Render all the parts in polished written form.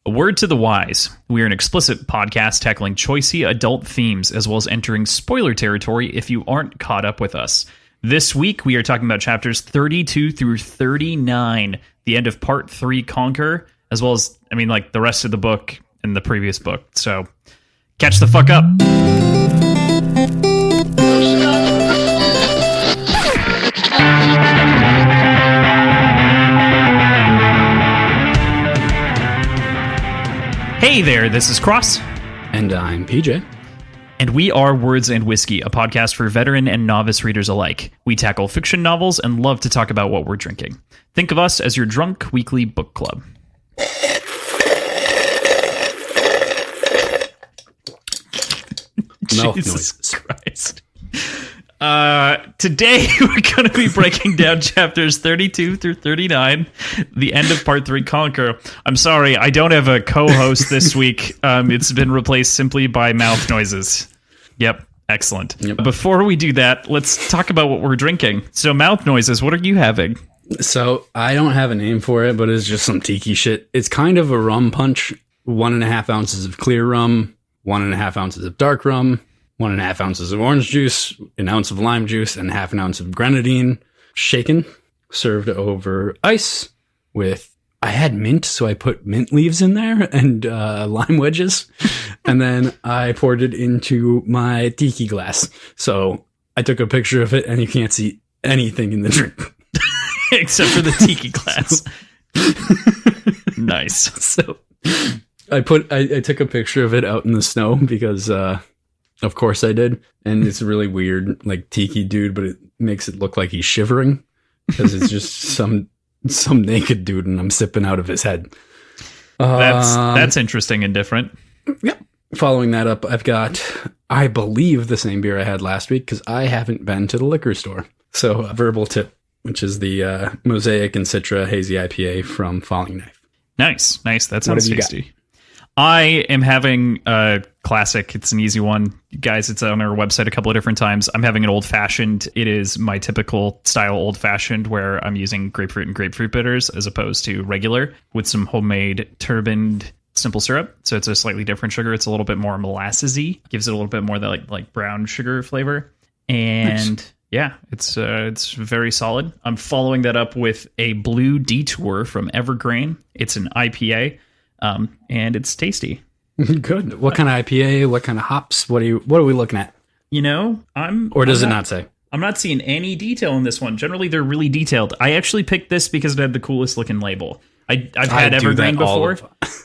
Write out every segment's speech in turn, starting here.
A word to the wise. We are an explicit podcast tackling choicey adult themes as well as entering spoiler territory if you aren't caught up with us. This week, we are talking about chapters 32 through 39, the end of part 3, Conquer, as well as, the rest of the book and the previous book. So, catch the fuck up. Hey there, this is Cross. And I'm PJ. And we are Words and Whiskey, a podcast for veteran and novice readers alike. We tackle fiction novels and love to talk about what we're drinking. Think of us as your drunk weekly book club. Jesus Christ. Today we're going to be breaking down chapters 32 through 39, the end of part 3, Conquer. I'm sorry, I don't have a co-host this week. It's been replaced simply by mouth noises. Yep, excellent. Yep. Before we do that, let's talk about what we're drinking. So, mouth noises, what are you having? So, I don't have a name for it, but it's just some tiki shit. It's kind of a rum punch, 1.5 ounces of clear rum, 1.5 ounces of dark rum, 1.5 ounces of orange juice, an ounce of lime juice, and half an ounce of grenadine, shaken, served over ice with, I had mint, so I put mint leaves in there and lime wedges, and then I poured it into my tiki glass. So I took a picture of it, and you can't see anything in the drink. Except for the tiki glass. Nice. So I took a picture of it out in the snow because... of course I did. And it's really weird, like tiki dude, but it makes it look like he's shivering because it's just some naked dude and I'm sipping out of his head. That's interesting and different. Yep. Following that up, I've got, I believe, the same beer I had last week because I haven't been to the liquor store. So a verbal tip, which is the Mosaic and Citra Hazy IPA from Falling Knife. Nice. That sounds tasty. I am having a classic. It's an easy one. Guys, it's on our website a couple of different times. I'm having an old-fashioned. It is my typical style old-fashioned where I'm using grapefruit and grapefruit bitters as opposed to regular with some homemade turbaned simple syrup. So it's a slightly different sugar. It's a little bit more molassesy. Gives it a little bit more that like brown sugar flavor. And nice. Yeah, it's very solid. I'm following that up with a Blue Detour from Evergreen. It's an IPA. And it's tasty. Good. What kind of IPA? What kind of hops? What are we looking at? Or does it not say? I'm not seeing any detail in this one. Generally, they're really detailed. I actually picked this because it had the coolest looking label. I've had Evergreen before,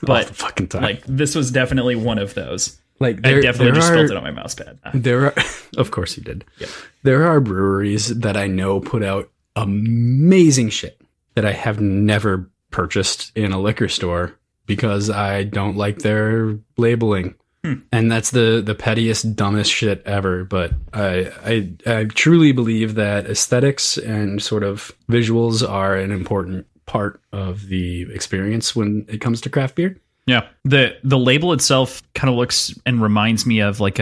but the fucking time. Like this was definitely one of those. Like I definitely just spilled it on my mouse pad. There are, of course you did. Yep. There are breweries that I know put out amazing shit that I have never purchased in a liquor store. Because I don't like their labeling. And that's the pettiest, dumbest shit ever. But I truly believe that aesthetics and sort of visuals are an important part of the experience when it comes to craft beer. Yeah. The label itself kind of looks and reminds me of like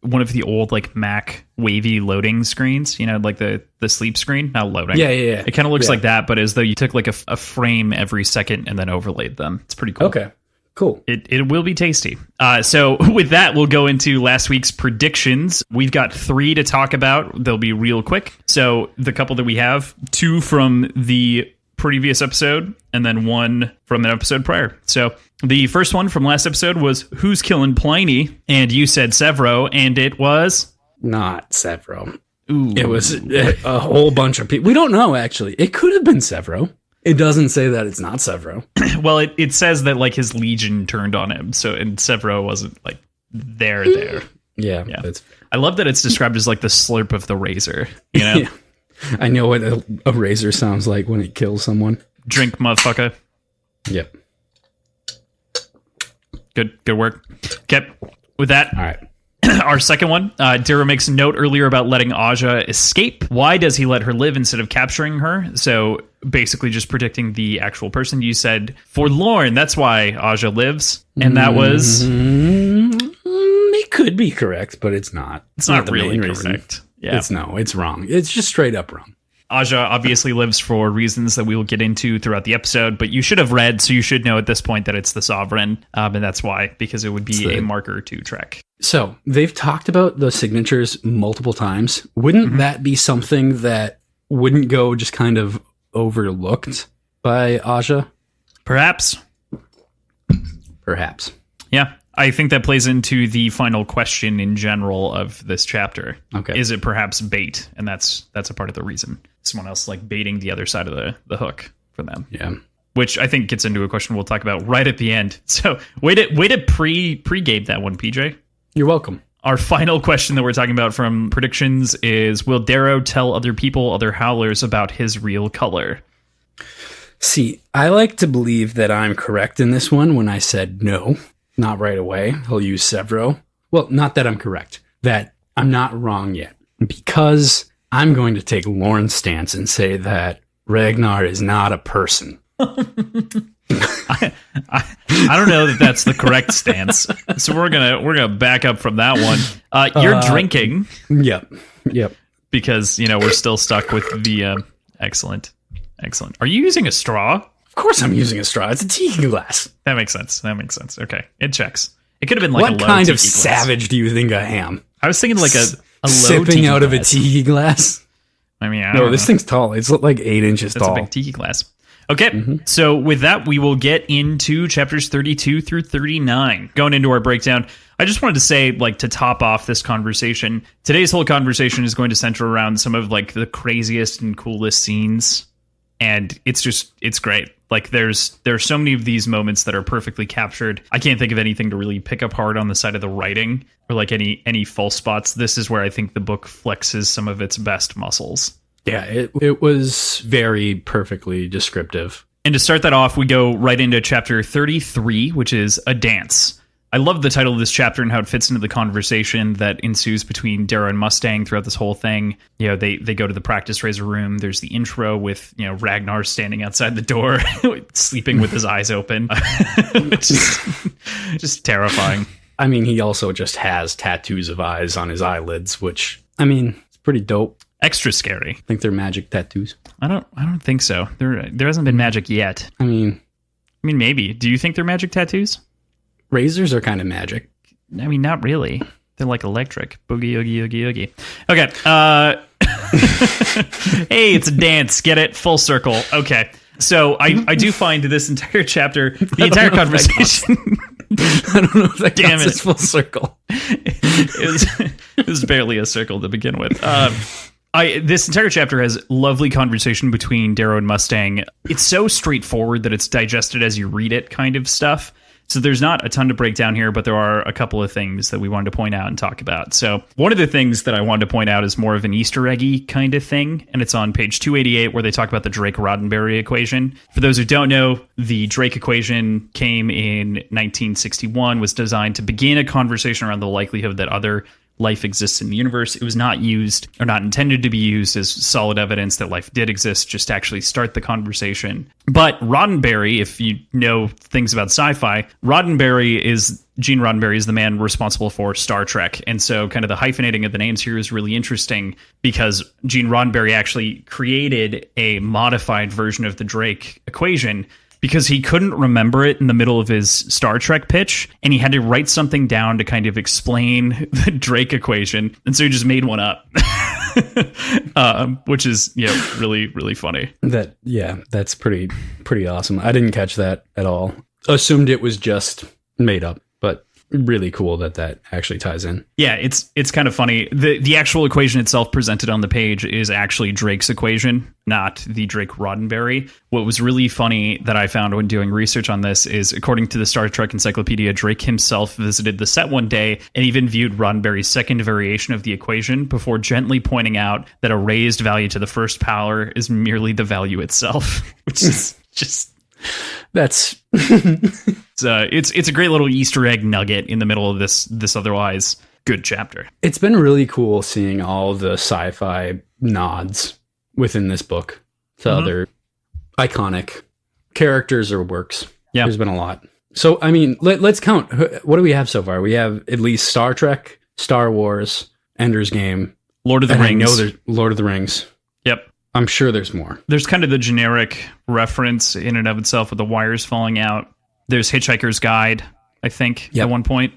one of the old like Mac wavy loading screens, like the sleep screen, not loading. Yeah. It kind of looks like that, but as though you took like a frame every second and then overlaid them. It's pretty cool. Okay, cool. It will be tasty. So with that, we'll go into last week's predictions. We've got 3 to talk about. They'll be real quick. So the couple that we have, 2 from the previous episode and then 1 from an episode prior. So the first one from last episode was Who's Killing Pliny? And you said Severo, and it was not Severo. Ooh. It was a whole bunch of people. We don't know, actually. It could have been Severo. It doesn't say that it's not Severo. Well, it says that like his legion turned on him. So and Severo wasn't like there. Yeah. I love that it's described as like the slurp of the razor. Yeah. I know what a razor sounds like when it kills someone. Drink, motherfucker. Yep. Good work. Okay, with that, all right. Our second one, Dira makes a note earlier about letting Aja escape. Why does he let her live instead of capturing her? So basically just predicting the actual person. You said, for Lorn, that's why Aja lives. And that was... It could be correct, but it's not. It's not really correct. Yeah. It's wrong. It's just straight up wrong. Aja obviously lives for reasons that we will get into throughout the episode, but you should have read, so you should know at this point that it's the Sovereign, and that's why, because it would be a marker to Trek. So they've talked about the signatures multiple times. Wouldn't that be something that wouldn't go just kind of overlooked by Aja? Perhaps. Yeah. I think that plays into the final question in general of this chapter. Okay. Is it perhaps bait? And that's a part of the reason. Someone else like baiting the other side of the hook for them. Yeah. Which I think gets into a question we'll talk about right at the end. So way to pre-game that one, PJ. You're welcome. Our final question that we're talking about from predictions is, will Darrow tell other people, other Howlers, about his real color? See, I like to believe that I'm correct in this one when I said no. Not right away. He'll use Severo. Well, not that I'm correct. That I'm not wrong yet. Because I'm going to take Lorn's stance and say that Ragnar is not a person. I don't know that that's the correct stance. So we're gonna back up from that one. You're drinking. Yep. Because, we're still stuck with the excellent. Are you using a straw? Of course I'm using a straw. It's a tiki glass. That makes sense. Okay. It checks. It could have been like what a low kind of tiki glass. savage do you think I am? I was thinking like a low sipping tiki out glass. of a tiki glass. I mean, I no, don't this know. thing's tall. It's like 8 inches That's tall. a big tiki glass. Okay, So with that, we will get into chapters 32 through 39. Going into our breakdown, I just wanted to say, to top off this conversation, today's whole conversation is going to center around some of the craziest and coolest scenes. And it's great. There's so many of these moments that are perfectly captured. I can't think of anything to really pick apart on the side of the writing or any false spots. This is where I think the book flexes some of its best muscles. Yeah, it was very perfectly descriptive. And to start that off, we go right into chapter 33, which is A Dance. I love the title of this chapter and how it fits into the conversation that ensues between Darrow and Mustang throughout this whole thing. They go to the practice razor room. There's the intro with, Ragnar standing outside the door, sleeping with his eyes open, which is just terrifying. I mean, he also just has tattoos of eyes on his eyelids, which, it's pretty dope. Extra scary. I think they're magic tattoos. I don't think so. There hasn't been magic yet. I mean, maybe. Do you think they're magic tattoos? Razors are kind of magic. Not really. They're like electric. Boogie, oogie, oogie, oogie. Okay. Hey, it's a dance. Get it? Full circle. Okay. So I do find this entire chapter, the entire conversation. I don't know if that Damn counts it. as full circle. It was barely a circle to begin with. This entire chapter has lovely conversation between Darrow and Mustang. It's so straightforward that it's digested as you read it kind of stuff. So there's not a ton to break down here, but there are a couple of things that we wanted to point out and talk about. So one of the things that I wanted to point out is more of an Easter eggy kind of thing, and it's on page 288 where they talk about the Drake-Roddenberry equation. For those who don't know, the Drake equation came in 1961, was designed to begin a conversation around the likelihood that other life exists in the universe. It was not used or not intended to be used as solid evidence that life did exist, just to actually start the conversation. But Roddenberry, if you know things about sci-fi, Gene Roddenberry is the man responsible for Star Trek. And so kind of the hyphenating of the names here is really interesting because Gene Roddenberry actually created a modified version of the Drake equation because he couldn't remember it in the middle of his Star Trek pitch, and he had to write something down to kind of explain the Drake equation, and so he just made one up, which is really, really funny. That's pretty awesome. I didn't catch that at all. Assumed it was just made up, but really cool that actually ties in. Yeah, it's kind of funny. The actual equation itself presented on the page is actually Drake's equation, not the Drake-Roddenberry. What was really funny that I found when doing research on this is, according to the Star Trek Encyclopedia, Drake himself visited the set one day and even viewed Roddenberry's second variation of the equation before gently pointing out that a raised value to the first power is merely the value itself, which is just... That's it's a great little Easter egg nugget in the middle of this otherwise good chapter. It's been really cool seeing all the sci-fi nods within this book to other iconic characters or works. Yeah, there's been a lot. So let's count. What do we have so far? We have at least Star Trek, Star Wars, Ender's Game, Lord of the Rings. I know there's Lord of the Rings. Yep. I'm sure there's more. There's kind of the generic reference in and of itself with the wires falling out. There's Hitchhiker's Guide, I think, at one point.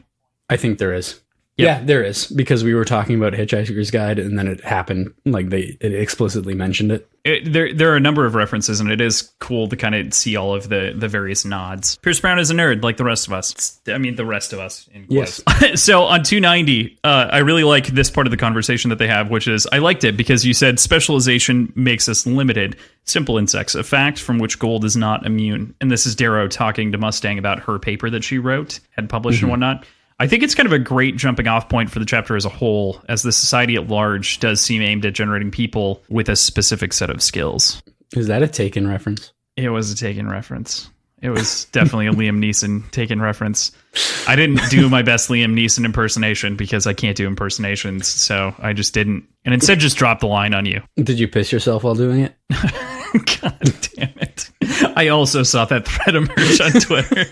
I think there is. Yep. Yeah, there is, because we were talking about Hitchhiker's Guide, and then it happened, like it explicitly mentioned it. There are a number of references, and it is cool to kind of see all of the various nods. Pierce Brown is a nerd, like the rest of us. I mean, the rest of us. Yes. So on 290, I really like this part of the conversation that they have, which is, I liked it because you said specialization makes us limited. Simple insects, a fact from which gold is not immune. And this is Darrow talking to Mustang about her paper that she wrote, had published and whatnot. I think it's kind of a great jumping off point for the chapter as a whole, as the society at large does seem aimed at generating people with a specific set of skills. Is that a Taken reference? It was a Taken reference. It was definitely a Liam Neeson Taken reference. I didn't do my best Liam Neeson impersonation because I can't do impersonations, so I just didn't. And instead just dropped the line on you. Did you piss yourself while doing it? God damn it. I also saw that thread emerge on Twitter.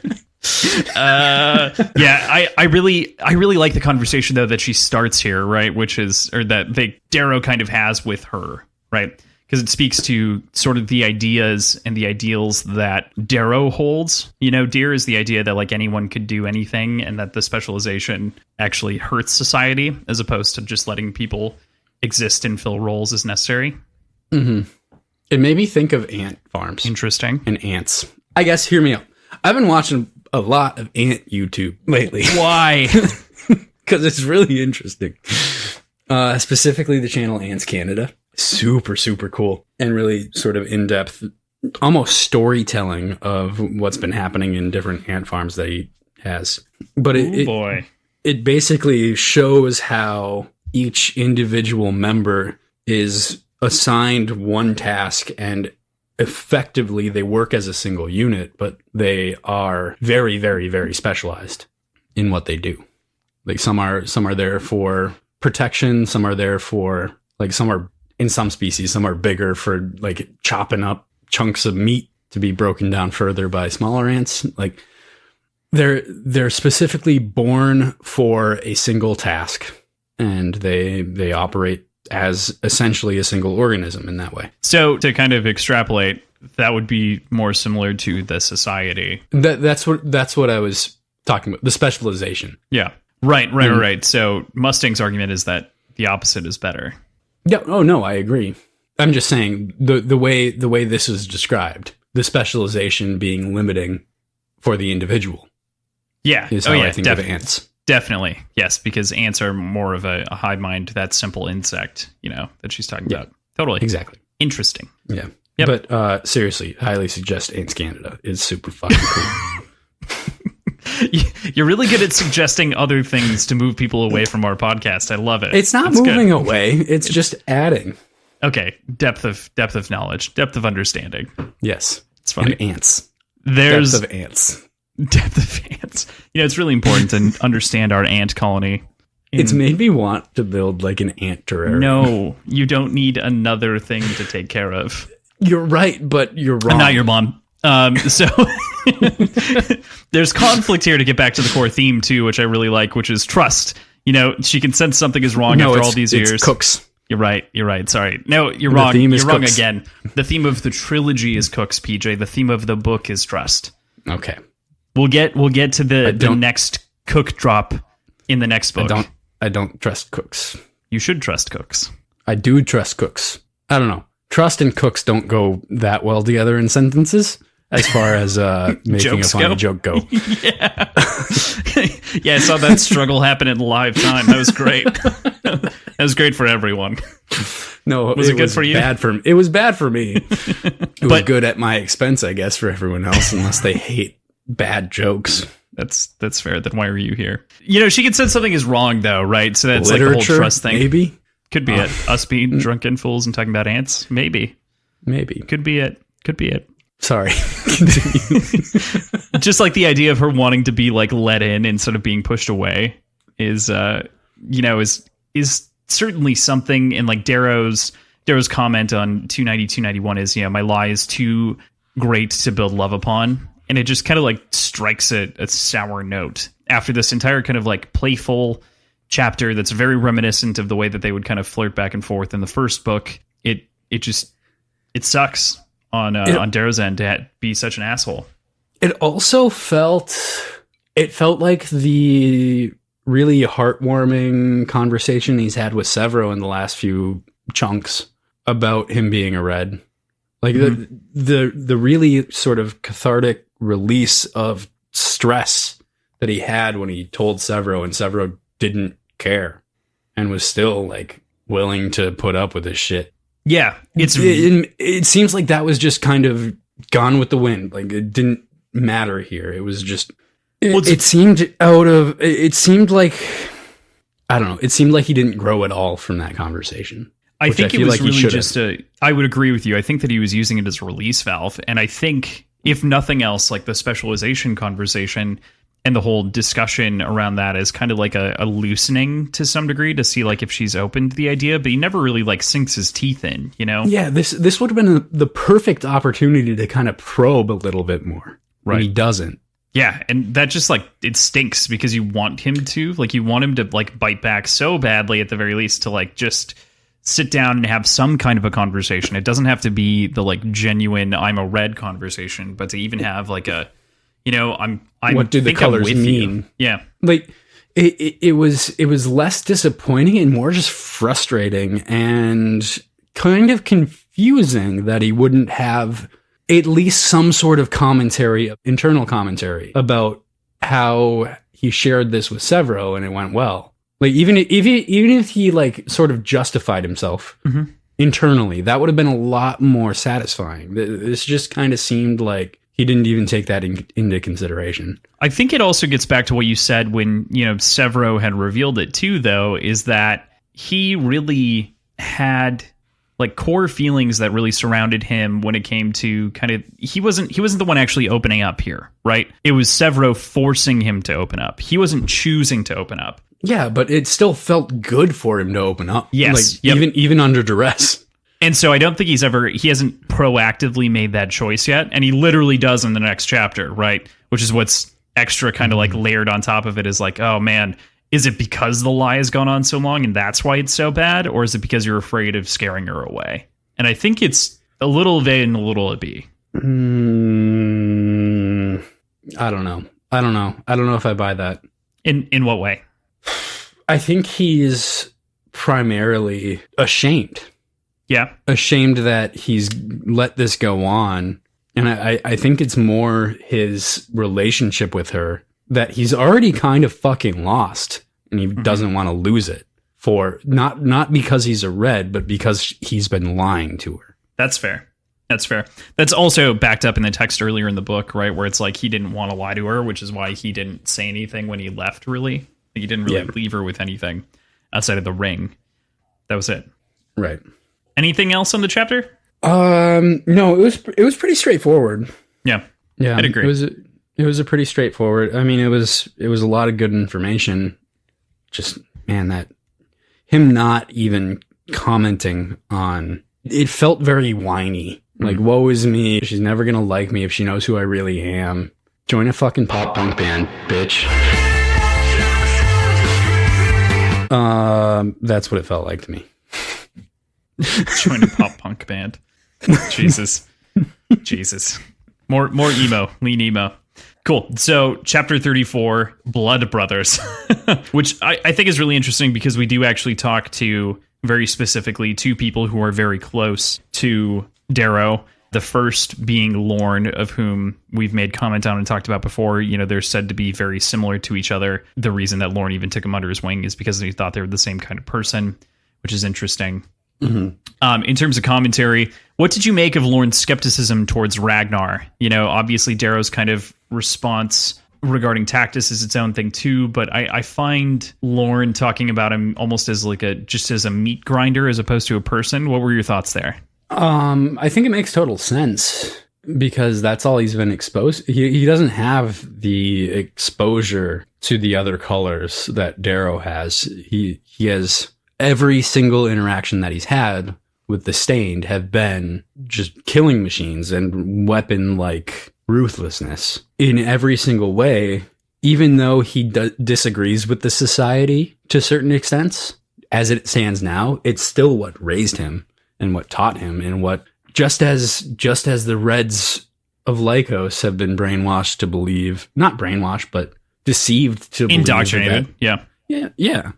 I really like the conversation though that she starts here, right? Which is, or that Darrow kind of has with her, right? Because it speaks to sort of the ideas and the ideals that Darrow holds. You know, Deer is the idea that like anyone could do anything, and that the specialization actually hurts society as opposed to just letting people exist and fill roles as necessary. Mm-hmm. It made me think of ant farms. Interesting. And ants. I guess, hear me out. I've been watching a lot of ant YouTube lately. Why? Because it's really interesting. Specifically the channel Ants Canada. Super, super cool. And really sort of in-depth, almost storytelling of what's been happening in different ant farms that he has. But it basically shows how each individual member is assigned one task, and effectively they work as a single unit, but they are very, very, very specialized in what they do. Like some are there for protection, some are there for, like, some are, in some species, some are bigger for like chopping up chunks of meat to be broken down further by smaller ants. Like they're specifically born for a single task, and they operate as essentially a single organism in that way. So to kind of extrapolate, that would be more similar to the society. That's what I was talking about. The specialization. Yeah. Right. So Mustang's argument is that the opposite is better. Yeah. Oh no, I agree. I'm just saying the way this is described, the specialization being limiting for the individual. Yeah. Is how I think of ants. Definitely. Yes, because ants are more of a hive mind, that simple insect, that she's talking about. Totally. Exactly. Interesting. Yeah. Yep. But seriously, highly suggest Ants Canada. It's super fucking cool. You're really good at suggesting other things to move people away from our podcast. I love it. It's not moving away. It's just adding. Okay. Depth of knowledge, depth of understanding. Yes. It's funny. And ants. There's depth of ants. Depth of ants. It's really important to understand our ant colony. It's made me want to build like an ant terrarium. No, you don't need another thing to take care of. You're right, but you're wrong. I'm not your mom. So there's conflict here to get back to the core theme too, which I really like, which is trust. She can sense something is wrong after all these years. It's cooks. You're right. Sorry. No, you're wrong. You're wrong again. The theme of the trilogy is cooks, PJ. The theme of the book is trust. Okay. We'll get to the next cook drop in the next book. I don't trust cooks. You should trust cooks. I do trust cooks. I don't know. Trust and cooks don't go that well together in sentences as far as making a funny joke go. Yeah. Yeah, I saw that struggle happen in live time. That was great. That was great for everyone. No, was it good for you? It was bad for me. It was good at my expense, I guess, for everyone else, unless they hate bad jokes. That's fair. Then why are you here? She can sense something is wrong, though, right? So that's literature, like the whole trust thing. Maybe. Could be it. Us being drunken fools and talking about ants. Maybe. Could be it. Sorry. Just like the idea of her wanting to be like let in instead of being pushed away is certainly something. And like Darrow's comment on 290, 291 is, my lie is too great to build love upon. And it just kind of like strikes a sour note after this entire kind of like playful chapter that's very reminiscent of the way that they would kind of flirt back and forth in the first book. It just It sucks on Darrow's end to be such an asshole. It also felt like the really heartwarming conversation he's had with Severo in the last few chunks about him being a red. Like the really sort of cathartic release of stress that he had when he told Severo, and Severo didn't care and was still like willing to put up with his shit. Yeah, it seems like that was just kind of gone with the wind. Like it didn't matter here. It was just it seemed like, I don't know, it seemed like he didn't grow at all from that conversation. I think it was like really just I would agree with you. I think that he was using it as a release valve. And I think, if nothing else, like the specialization conversation and the whole discussion around that is kind of like a loosening to some degree to see like if she's open to the idea, but he never really like sinks his teeth in, you know? Yeah, this would have been the perfect opportunity to kind of probe a little bit more. Right. And he doesn't. Yeah, and that just like, it stinks because you want him to, like, you want him to like bite back so badly at the very least to like just sit down and have some kind of a conversation. It doesn't have to be the like genuine I'm a red conversation, but to even have like a, you know, I'm what do the colors mean? You. Yeah. Like it was less disappointing and more just frustrating and kind of confusing that he wouldn't have at least some sort of commentary, internal commentary about how he shared this with Severo and it went well. Like even if he like sort of justified himself internally, that would have been a lot more satisfying. This just kind of seemed like he didn't even take that into consideration. I think it also gets back to what you said when, you know, Severo had revealed it too, though, is that he really had like core feelings that really surrounded him when it came to kind of, he wasn't the one actually opening up here, right? It was Severo forcing him to open up. He wasn't choosing to open up. Yeah, but it still felt good for him to open up. Yes. Like, even under duress. And so I don't think he hasn't proactively made that choice yet. And he literally does in the next chapter, right? Which is what's extra kind of like layered on top of it, is like, oh man, is it because the lie has gone on so long and that's why it's so bad? Or is it because you're afraid of scaring her away? And I think it's a little of A and a little of B. I don't know. I don't know if I buy that. In what way? I think he's primarily ashamed. Yeah. Ashamed that he's let this go on. And I think it's more his relationship with her that he's already kind of fucking lost. And he doesn't want to lose it for not because he's a red, but because he's been lying to her. That's fair. That's fair. That's also backed up in the text earlier in the book, right? Where it's like he didn't want to lie to her, which is why he didn't say anything when he left, really. He didn't really leave her with anything outside of the ring. That was it. Right. Anything else on the chapter? No, it was pretty straightforward. Yeah. Yeah. I'd agree. It was a pretty straightforward. I mean, it was a lot of good information. Just, man, that him not even commenting on it felt very whiny. Like, woe is me. She's never going to like me if she knows who I really am. Join a fucking pop punk band, bitch. That's what it felt like to me. Join a pop punk band. Jesus. More emo, lean emo. Cool. So chapter 34, Blood Brothers, which I think is really interesting because we do actually talk to very specifically two people who are very close to Darrow. The first being Lorn, of whom we've made comment on and talked about before. You know, they're said to be very similar to each other. The reason that Lorn even took him under his wing is because he thought they were the same kind of person, which is interesting. In terms of commentary, what did you make of Lorn's skepticism towards Ragnar? You know, obviously Darrow's kind of response regarding Tactus is its own thing too, but I find Lorn talking about him almost as like just as a meat grinder as opposed to a person. What were your thoughts there? I think it makes total sense because that's all he's been exposed. He doesn't have the exposure to the other colors that Darrow has. He has every single interaction that he's had with the Stained have been just killing machines and weapon-like ruthlessness in every single way, even though he disagrees with the society to certain extents. As it stands now, it's still what raised him and what taught him and what just as the Reds of Lycos have been brainwashed to believe, not brainwashed, but deceived to believe, indoctrinated. Yeah,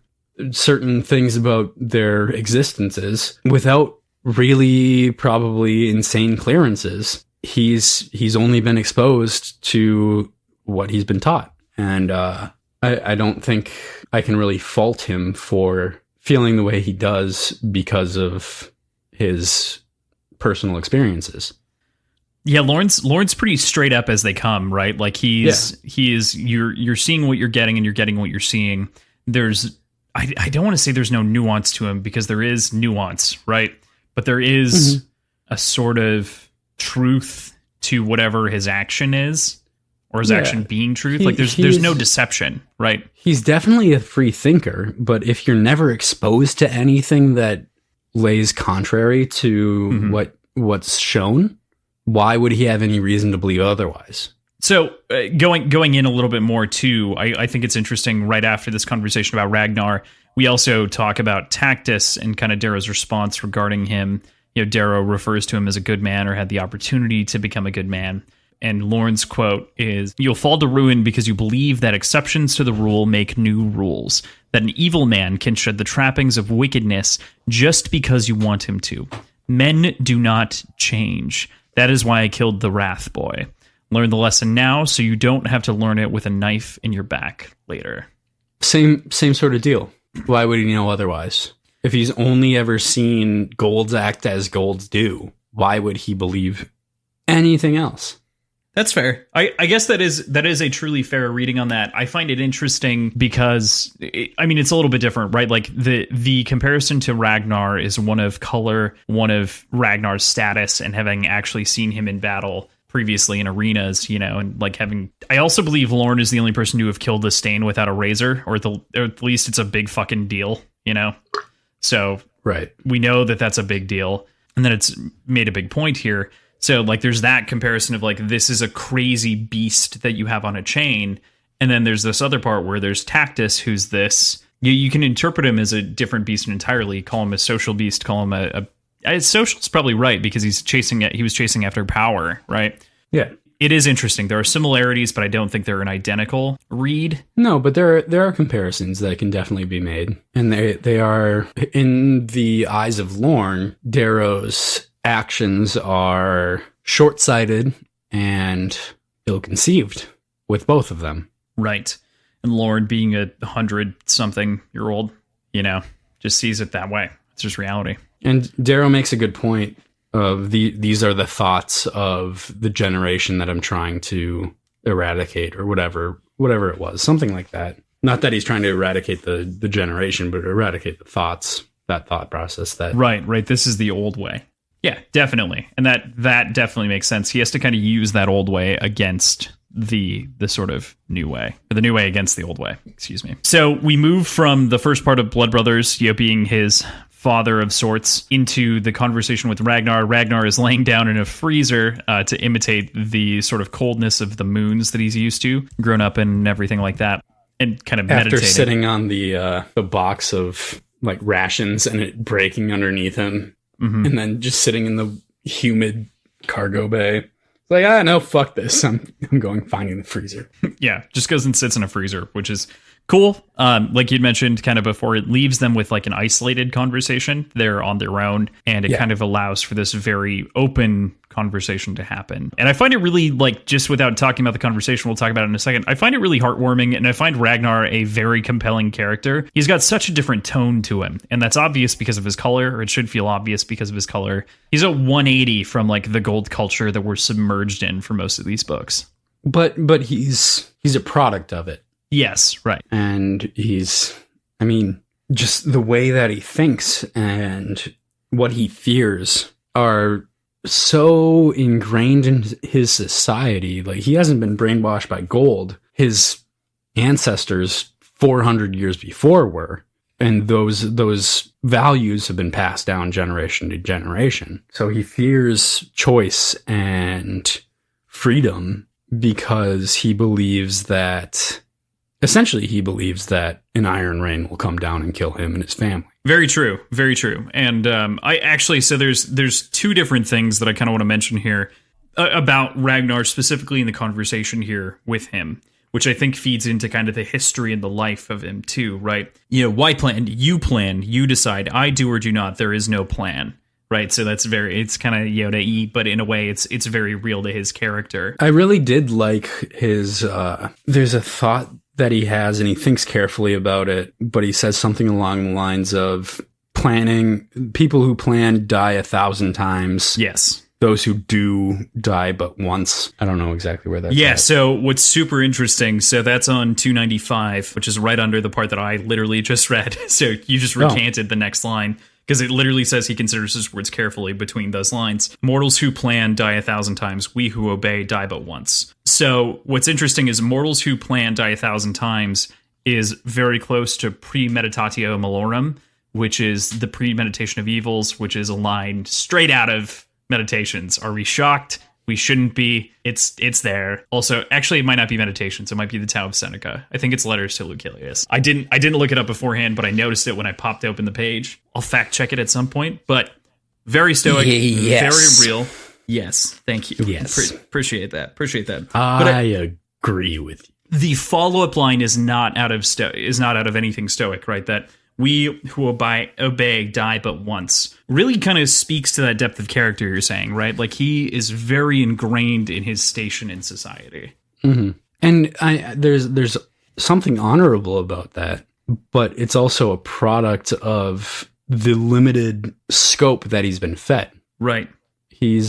certain things about their existences without really probably insane clearances. He's only been exposed to what he's been taught, and I don't think I can really fault him for feeling the way he does because of his personal experiences. Yeah, Lorn's pretty straight up as they come, right? Like he is you're seeing what you're getting and you're getting what you're seeing. There's I don't want to say there's no nuance to him, because there is nuance, right? But there is a sort of truth to whatever his action is, or his action being truth. Like there's no deception, right? He's definitely a free thinker, but if you're never exposed to anything that lays contrary to what's shown, why would he have any reason to believe otherwise? So going in a little bit more too, I think it's interesting. Right after this conversation about Ragnar, we also talk about Tactus and kind of Darrow's response regarding him. You know, Darrow refers to him as a good man, or had the opportunity to become a good man. And Lorn's quote is, "You'll fall to ruin because you believe that exceptions to the rule make new rules, that an evil man can shed the trappings of wickedness just because you want him to. Men do not change. That is why I killed the Wrath Boy. Learn the lesson now so you don't have to learn it with a knife in your back later." Same sort of deal. Why would he know otherwise? If he's only ever seen golds act as golds do, why would he believe anything else? That's fair. I guess that is a truly fair reading on that. I find it interesting because, it's a little bit different, right? Like the comparison to Ragnar is one of color, one of Ragnar's status, and having actually seen him in battle previously in arenas, and like I also believe Lorn is the only person to have killed the Stain without a razor, or at least it's a big fucking deal, So right, we know that that's a big deal, and that it's made a big point here. So like there's that comparison of like, this is a crazy beast that you have on a chain. And then there's this other part where there's Tactus, who's this, you can interpret him as a different beast entirely, call him a social beast, call him a social's probably right, because he was chasing after power, right? Yeah. It is interesting. There are similarities, but I don't think they're an identical read. No, but there are comparisons that can definitely be made. And they are, in the eyes of Lorn, Darrow's actions are short-sighted and ill-conceived with both of them. Right. And Lorn, being 100-something-year-old, just sees it that way. It's just reality. And Darrow makes a good point of these are the thoughts of the generation that I'm trying to eradicate, or whatever it was, something like that. Not that he's trying to eradicate the generation, but eradicate the thoughts, that thought process. That right. This is the old way. Yeah, definitely. And that definitely makes sense. He has to kind of use that old way against the sort of new way, or the new way against the old way, excuse me. So we move from the first part of Blood Brothers, being his father of sorts, into the conversation with Ragnar. Ragnar is laying down in a freezer to imitate the sort of coldness of the moons that he's used to, grown up in, and everything like that, and kind of after meditating. Sitting on the box of like rations and it breaking underneath him, and then just sitting in the humid cargo bay. It's like, no, fuck this. I'm going finding the freezer. Yeah, just goes and sits in a freezer, which is cool. Like you'd mentioned kind of before, it leaves them with like an isolated conversation. They're on their own, and it kind of allows for this very open conversation to happen. And I find it really, like, just without talking about the conversation, we'll talk about it in a second, I find it really heartwarming, and I find Ragnar a very compelling character. He's got such a different tone to him, and that's obvious because of his color, or it should feel obvious because of his color. He's a 180 from like the gold culture that we're submerged in for most of these books. But he's a product of it. Yes, right. And he's, just the way that he thinks and what he fears are so ingrained in his society. Like, he hasn't been brainwashed by gold. His ancestors 400 years before were. And those values have been passed down generation to generation. So he fears choice and freedom because he believes that essentially he believes that an iron rain will come down and kill him and his family. Very true. Very true. And I actually, so there's two different things that I kind of want to mention here about Ragnar, specifically in the conversation here with him, which I think feeds into kind of the history and the life of him too, right? Why plan? You decide. I do or do not. There is no plan. Right, so it's kind of Yoda-y, but in a way it's very real to his character. I really did like his, there's a thought that he has, and he thinks carefully about it, but he says something along the lines of people who plan die 1,000 times. Yes. Those who do die but once. I don't know exactly where that's at. So what's super interesting, so that's on 295, which is right under the part that I literally just read. So you just recanted the next line. Because it literally says he considers his words carefully between those lines. Mortals who plan die 1,000 times. We who obey die but once. So what's interesting is mortals who plan die 1,000 times is very close to premeditatio malorum, which is the premeditation of evils, which is a line straight out of Meditations. Are we shocked? We shouldn't be. It's there. Also, actually, it might not be Meditations. It might be the Tao of Seneca. I think it's Letters to Lucilius. I didn't look it up beforehand, but I noticed it when I popped open the page. I'll fact check it at some point. But very stoic, yes. Very real. Yes, thank you. Yes, appreciate that. I agree with you. The follow-up line is not out of anything stoic, right? That we who obey die but once really kind of speaks to that depth of character you're saying, right? Like he is very ingrained in his station in society. Mm-hmm. And there's something honorable about that, but it's also a product of the limited scope that he's been fed. Right. He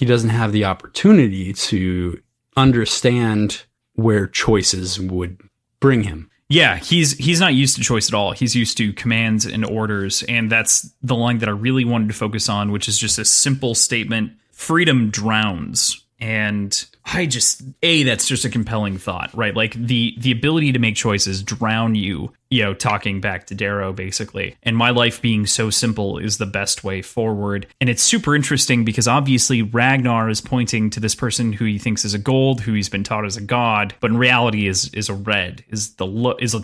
doesn't have the opportunity to understand where choices would bring him. Yeah, he's not used to choice at all. He's used to commands and orders, and that's the line that I really wanted to focus on, which is just a simple statement: freedom drowns. And that's just a compelling thought, right? Like the ability to make choices drown you, talking back to Darrow, basically. And my life being so simple is the best way forward. And it's super interesting because obviously Ragnar is pointing to this person who he thinks is a gold, who he's been taught as a god, but in reality is a red, is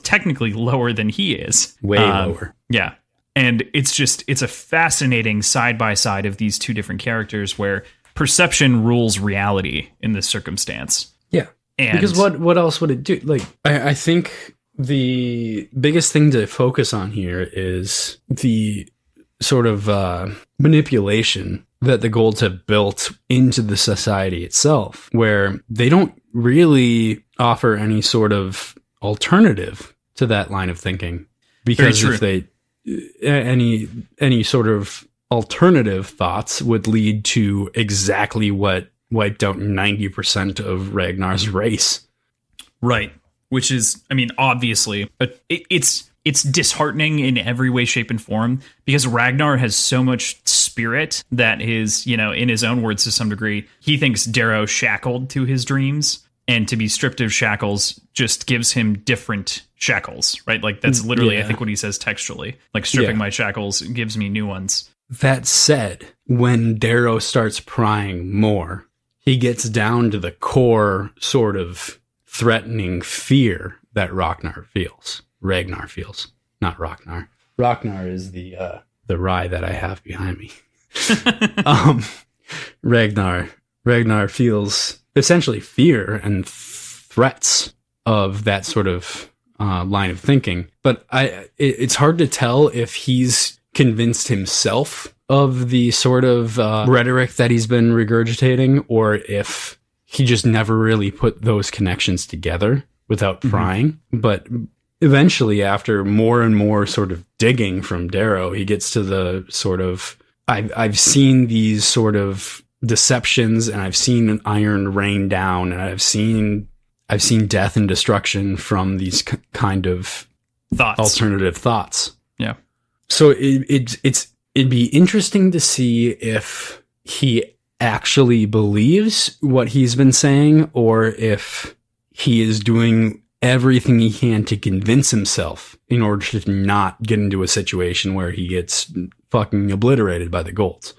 technically lower than he is. Way lower. Yeah. And it's a fascinating side by side of these two different characters where perception rules reality in this circumstance. Yeah. Because what else would it do? Like, I think the biggest thing to focus on here is the sort of manipulation that the Golds have built into the society itself, where they don't really offer any sort of alternative to that line of thinking. Because if they any sort of alternative thoughts would lead to exactly what wiped out 90% of Ragnar's race. Right. Which is, obviously, it's disheartening in every way, shape, and form because Ragnar has so much spirit that is, in his own words to some degree, he thinks Darrow shackled to his dreams, and to be stripped of shackles just gives him different shackles, right? Like that's literally, I think, what he says textually. Like stripping my shackles gives me new ones. That said, when Darrow starts prying more, he gets down to the core sort of threatening fear that Ragnar feels. Not Ragnar. Ragnar is the rye that I have behind me. Ragnar feels essentially fear and threats of that sort of line of thinking. But it's hard to tell if he's convinced himself of the sort of rhetoric that he's been regurgitating, or if he just never really put those connections together without prying. But eventually, after more and more sort of digging from Darrow, he gets to the sort of, I've seen these sort of deceptions, and I've seen an iron rain down, and I've seen death and destruction from these kind of alternative thoughts. Yeah. So it'd be interesting to see if he actually believes what he's been saying, or if he is doing everything he can to convince himself in order to not get into a situation where he gets fucking obliterated by the Golds.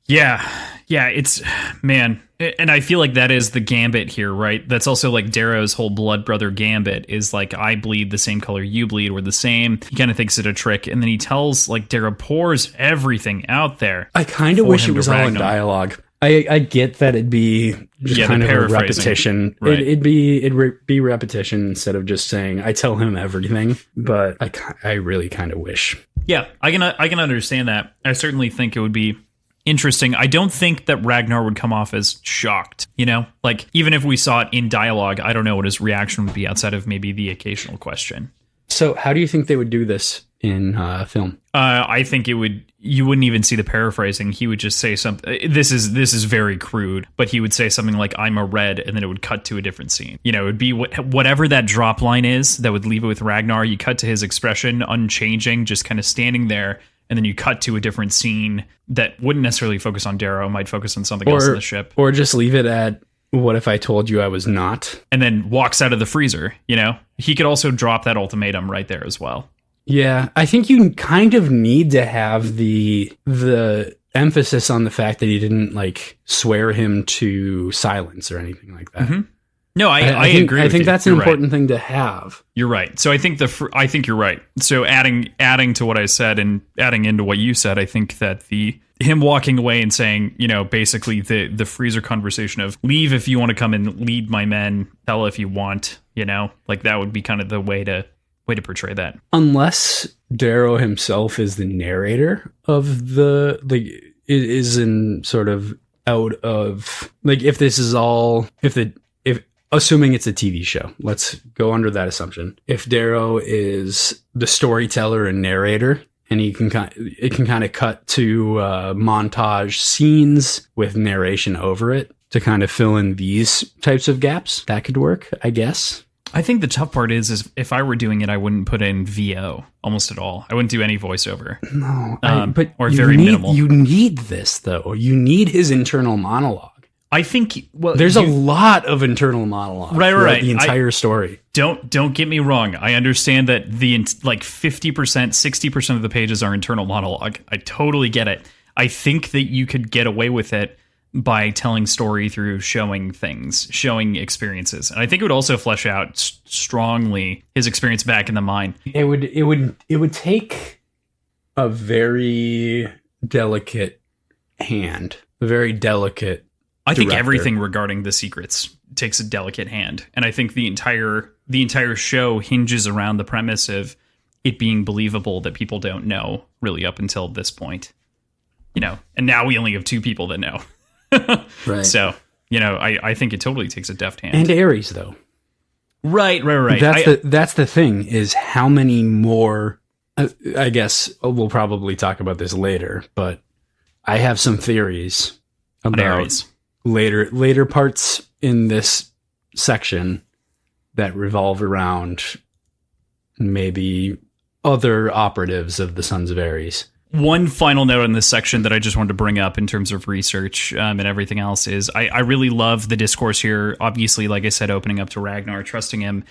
Yeah. Yeah, it's, man. And I feel like that is the gambit here, right? That's also like Darrow's whole blood brother gambit is like, I bleed the same color you bleed. We're the same. He kind of thinks it a trick. And then he tells, like, Darrow pours everything out there. I kind of wish it was all in dialogue. I get that it'd be just kind of a repetition. Right. It'd be repetition instead of just saying, I tell him everything. But I really kind of wish. Yeah, I can understand that. I certainly think it would be interesting. I don't think that Ragnar would come off as shocked, you know? Like, even if we saw it in dialogue, I don't know what his reaction would be outside of maybe the occasional question. So how do you think they would do this in film? I think you wouldn't even see the paraphrasing. He would just say something. This is very crude, but he would say something like, I'm a red, and then it would cut to a different scene. You know, it would be whatever that drop line is that would leave it with Ragnar. You cut to his expression, unchanging, just kind of standing there. And then you cut to a different scene that wouldn't necessarily focus on Darrow, might focus on something else in the ship. Or just leave it at, what if I told you I was not? And then walks out of the freezer, you know? He could also drop that ultimatum right there as well. Yeah, I think you kind of need to have the emphasis on the fact that he didn't, like, swear him to silence or anything like that. Mm-hmm. No, I agree. I think that's an important thing to have. You're right. So I think you're right. So adding to what I said and adding into what you said, I think that him walking away and saying, you know, basically the freezer conversation of leave if you want to come and lead my men, tell if you want, you know, like that would be kind of the way to portray that. Unless Darrow himself is the narrator of is in sort of out of, like, if this is all, if assuming it's a TV show, let's go under that assumption. If Darrow is the storyteller and narrator, and it can kind of cut to montage scenes with narration over it to kind of fill in these types of gaps, that could work, I guess. I think the tough part is if I were doing it, I wouldn't put in VO almost at all. I wouldn't do any voiceover. No, or very minimal. You need this, though. You need his internal monologue. I think there's a lot of internal monologue right. The entire story. Don't get me wrong. I understand that like 50%, 60% of the pages are internal monologue. I totally get it. I think that you could get away with it by telling story through showing things, showing experiences. And I think it would also flesh out strongly his experience back in the mine. It would take a very delicate hand, a very delicate I think everything regarding the secrets takes a delicate hand. And I think the entire show hinges around the premise of it being believable that people don't know really up until this point. You know, and now we only have 2 people that know. Right. So, you know, I think it totally takes a deft hand. And Ares, though. Right. That's the thing, is how many more, I guess we'll probably talk about this later, but I have some theories about Ares. Later parts in this section that revolve around maybe other operatives of the Sons of Ares. One final note on this section that I just wanted to bring up in terms of research and everything else is I really love the discourse here. Obviously, like I said, opening up to Ragnar, trusting him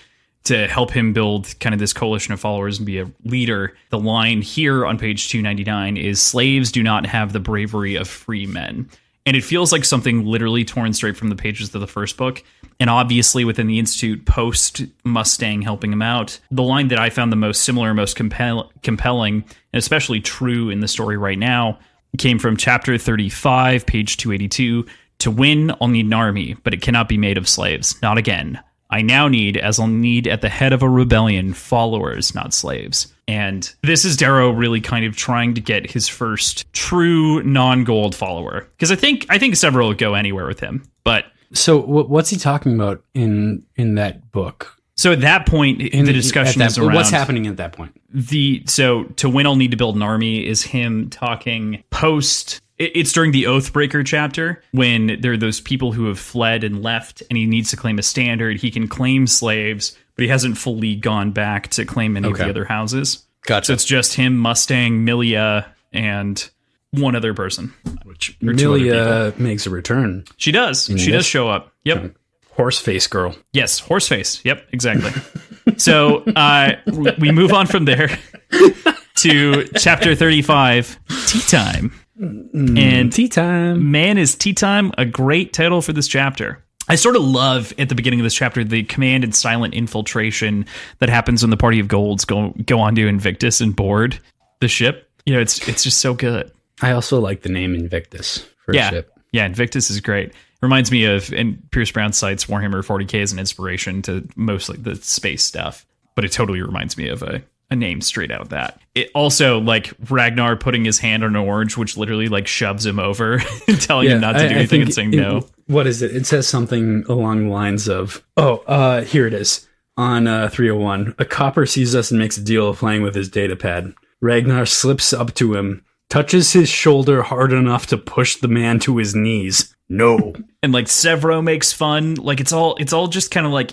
to help him build kind of this coalition of followers and be a leader. The line here on page 299 is, slaves do not have the bravery of free men. And it feels like something literally torn straight from the pages of the first book. And obviously within the Institute, post Mustang helping him out, the line that I found the most similar, most compelling, and especially true in the story right now, came from chapter 35, page 282. To win, I'll need an army, but it cannot be made of slaves. Not again. I now need, as I'll need at the head of a rebellion, followers, not slaves. And this is Darrow really kind of trying to get his first true non-gold follower. Because I think several would go anywhere with him. But so what's he talking about in that book? So at that point, the discussion is around... What's happening at that point? So to win, I'll need to build an army is him talking post... It's during the Oathbreaker chapter when there are those people who have fled and left and he needs to claim a standard. He can claim slaves, but he hasn't fully gone back to claim any of the other houses. Gotcha. So it's just him, Mustang, Milia, and one other person. Which Milia makes a return. She does. She does show up. Yep. Horseface girl. Yes, Horseface. Yep, exactly. So we move on from there to chapter 35, Tea Time. And tea time. Man is Tea Time, a great title for this chapter. I sort of love at the beginning of this chapter the command and silent infiltration that happens when the party of golds go on to Invictus and board the ship. It's just so good. I also like the name Invictus for a ship. Yeah, Invictus is great. Reminds me of, and Pierce Brown cites Warhammer 40k as an inspiration to mostly the space stuff, but it totally reminds me of a name straight out of that. It also, like, Ragnar putting his hand on an orange, which literally like shoves him over and telling him not to do anything and saying no. What is it? It says something along the lines of, here it is. On 301, a copper sees us and makes a deal of playing with his data pad. Ragnar slips up to him, touches his shoulder hard enough to push the man to his knees. No. And like Severo makes fun. Like it's all just kind of like,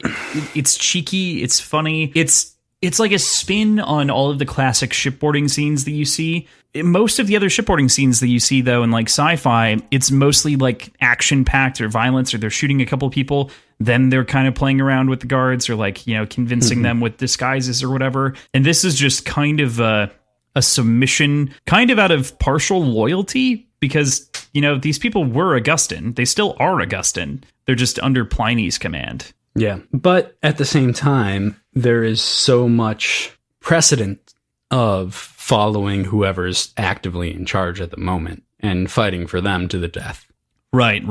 it's cheeky. It's funny. It's like a spin on all of the classic shipboarding scenes that you see. Most of the other shipboarding scenes that you see, though, in like sci-fi, it's mostly like action-packed or violence, or they're shooting a couple people. Then they're kind of playing around with the guards, or like, convincing them with disguises or whatever. And this is just kind of a submission, kind of out of partial loyalty, because, these people were Augustan. They still are Augustan. They're just under Pliny's command. Yeah. But at the same time, there is so much precedent of following whoever's actively in charge at the moment and fighting for them to the death. Right.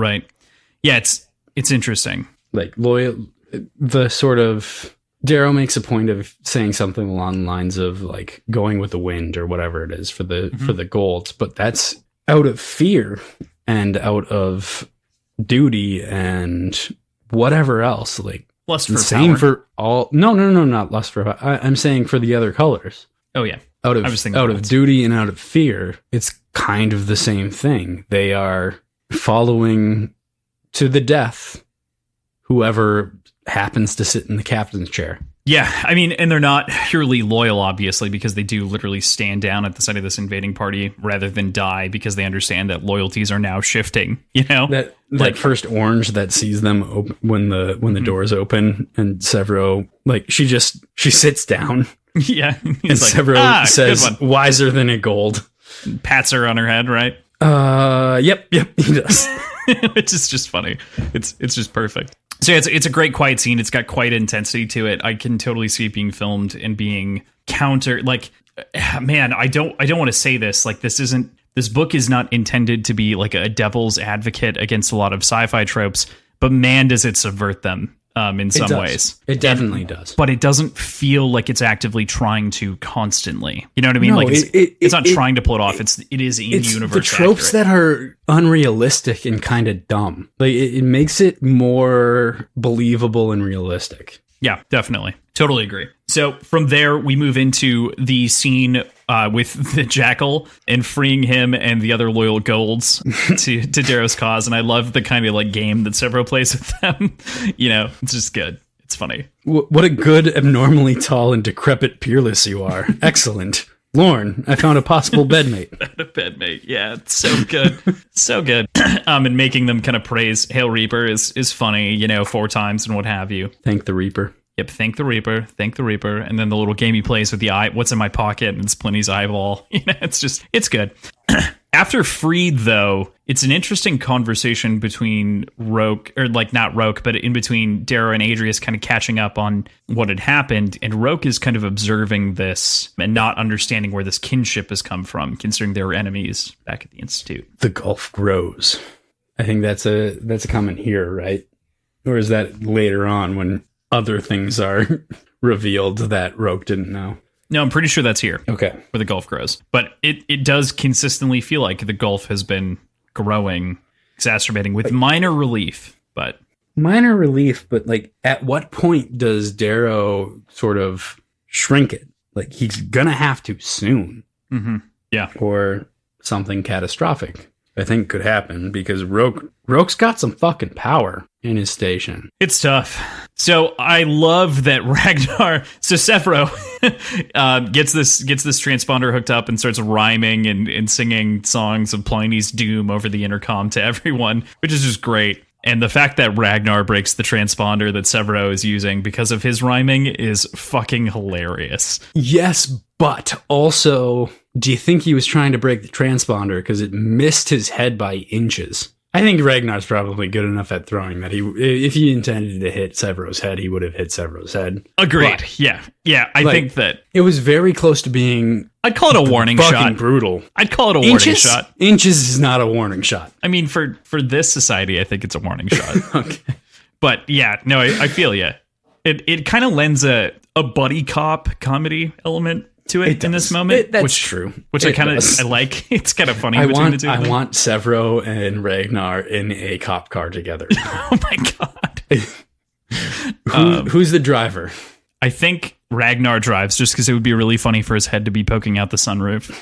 Yeah, it's interesting. Like the sort of Darrow makes a point of saying something along the lines of like going with the wind or whatever it is for the golds, but that's out of fear and out of duty and whatever else. Like lust for same power. For all. No, not lust for power. I'm saying for the other colors. Oh yeah. Out of duty and out of fear, it's kind of the same thing. They are following to the death whoever happens to sit in the captain's chair. Yeah, I mean, and they're not purely loyal, obviously, because they do literally stand down at the side of this invading party rather than die, because they understand that loyalties are now shifting. That like first orange that sees them when the doors open, and Severo, like she sits down. Yeah, and Severo says, "Wiser than a gold." Pats her on her head, right? Yep, he does. Which is just funny. It's just perfect. So it's a great quiet scene. It's got quite intensity to it. I can totally see it being filmed and being counter. Like, man, I don't want to say this. Like, this book is not intended to be like a devil's advocate against a lot of sci-fi tropes, but man, does it subvert them in some ways. It definitely does. But it doesn't feel like it's actively trying to constantly. You know what I mean? No, like it's not trying to pull it off. It is in universe. The tropes that are unrealistic and kind of dumb. Like it makes it more believable and realistic. Yeah, definitely. Totally agree. So from there, we move into the scene with the Jackal and freeing him and the other loyal golds to Darrow's cause. And I love the kind of like game that Severo plays with them. It's just good. It's funny. What a good, abnormally tall and decrepit peerless you are. Excellent. Lorn, I found a possible bedmate. A bedmate. Yeah, it's so good. So good. And making them kind of praise Hail Reaper is funny, 4 times and what have you. Thank the Reaper. Yep, thank the Reaper. And then the little game he plays with the eye, what's in my pocket, and it's Pliny's eyeball. It's good. After Freed, though, it's an interesting conversation between Roke, or like not Roke, but in between Darrow and Adrius kind of catching up on what had happened. And Roke is kind of observing this and not understanding where this kinship has come from, considering they were enemies back at the Institute. The gulf grows. I think that's a comment here, right? Or is that later on when other things are revealed that Roke didn't know? No, I'm pretty sure that's here. Okay. Where the gulf grows. But it does consistently feel like the gulf has been growing, exacerbating with minor relief. But like at what point does Darrow sort of shrink it? Like he's gonna have to soon. Mm-hmm. Yeah. Or something catastrophic, I think, could happen, because Roke's got some fucking power in his station. It's tough. So I love that Ragnar. So Severo gets this transponder hooked up and starts rhyming and singing songs of Pliny's doom over the intercom to everyone, which is just great. And the fact that Ragnar breaks the transponder that Severo is using because of his rhyming is fucking hilarious. Yes, but also do you think he was trying to break the transponder because it missed his head by inches? I think Ragnar's probably good enough at throwing that if he intended to hit Severo's head, he would have hit Severo's head. Agreed. But, yeah. I think that it was very close to being. I'd call it a warning shot. Brutal. I'd call it a warning shot. Inches is not a warning shot. I mean, for this society, I think it's a warning shot. Okay. But yeah, no, I feel you. It kind of lends a buddy cop comedy element to it in this moment. That's true. Which I like. It's kind of funny between the two. I want Severo and Ragnar in a cop car together. Oh my god. Who's the driver? I think Ragnar drives just because it would be really funny for his head to be poking out the sunroof.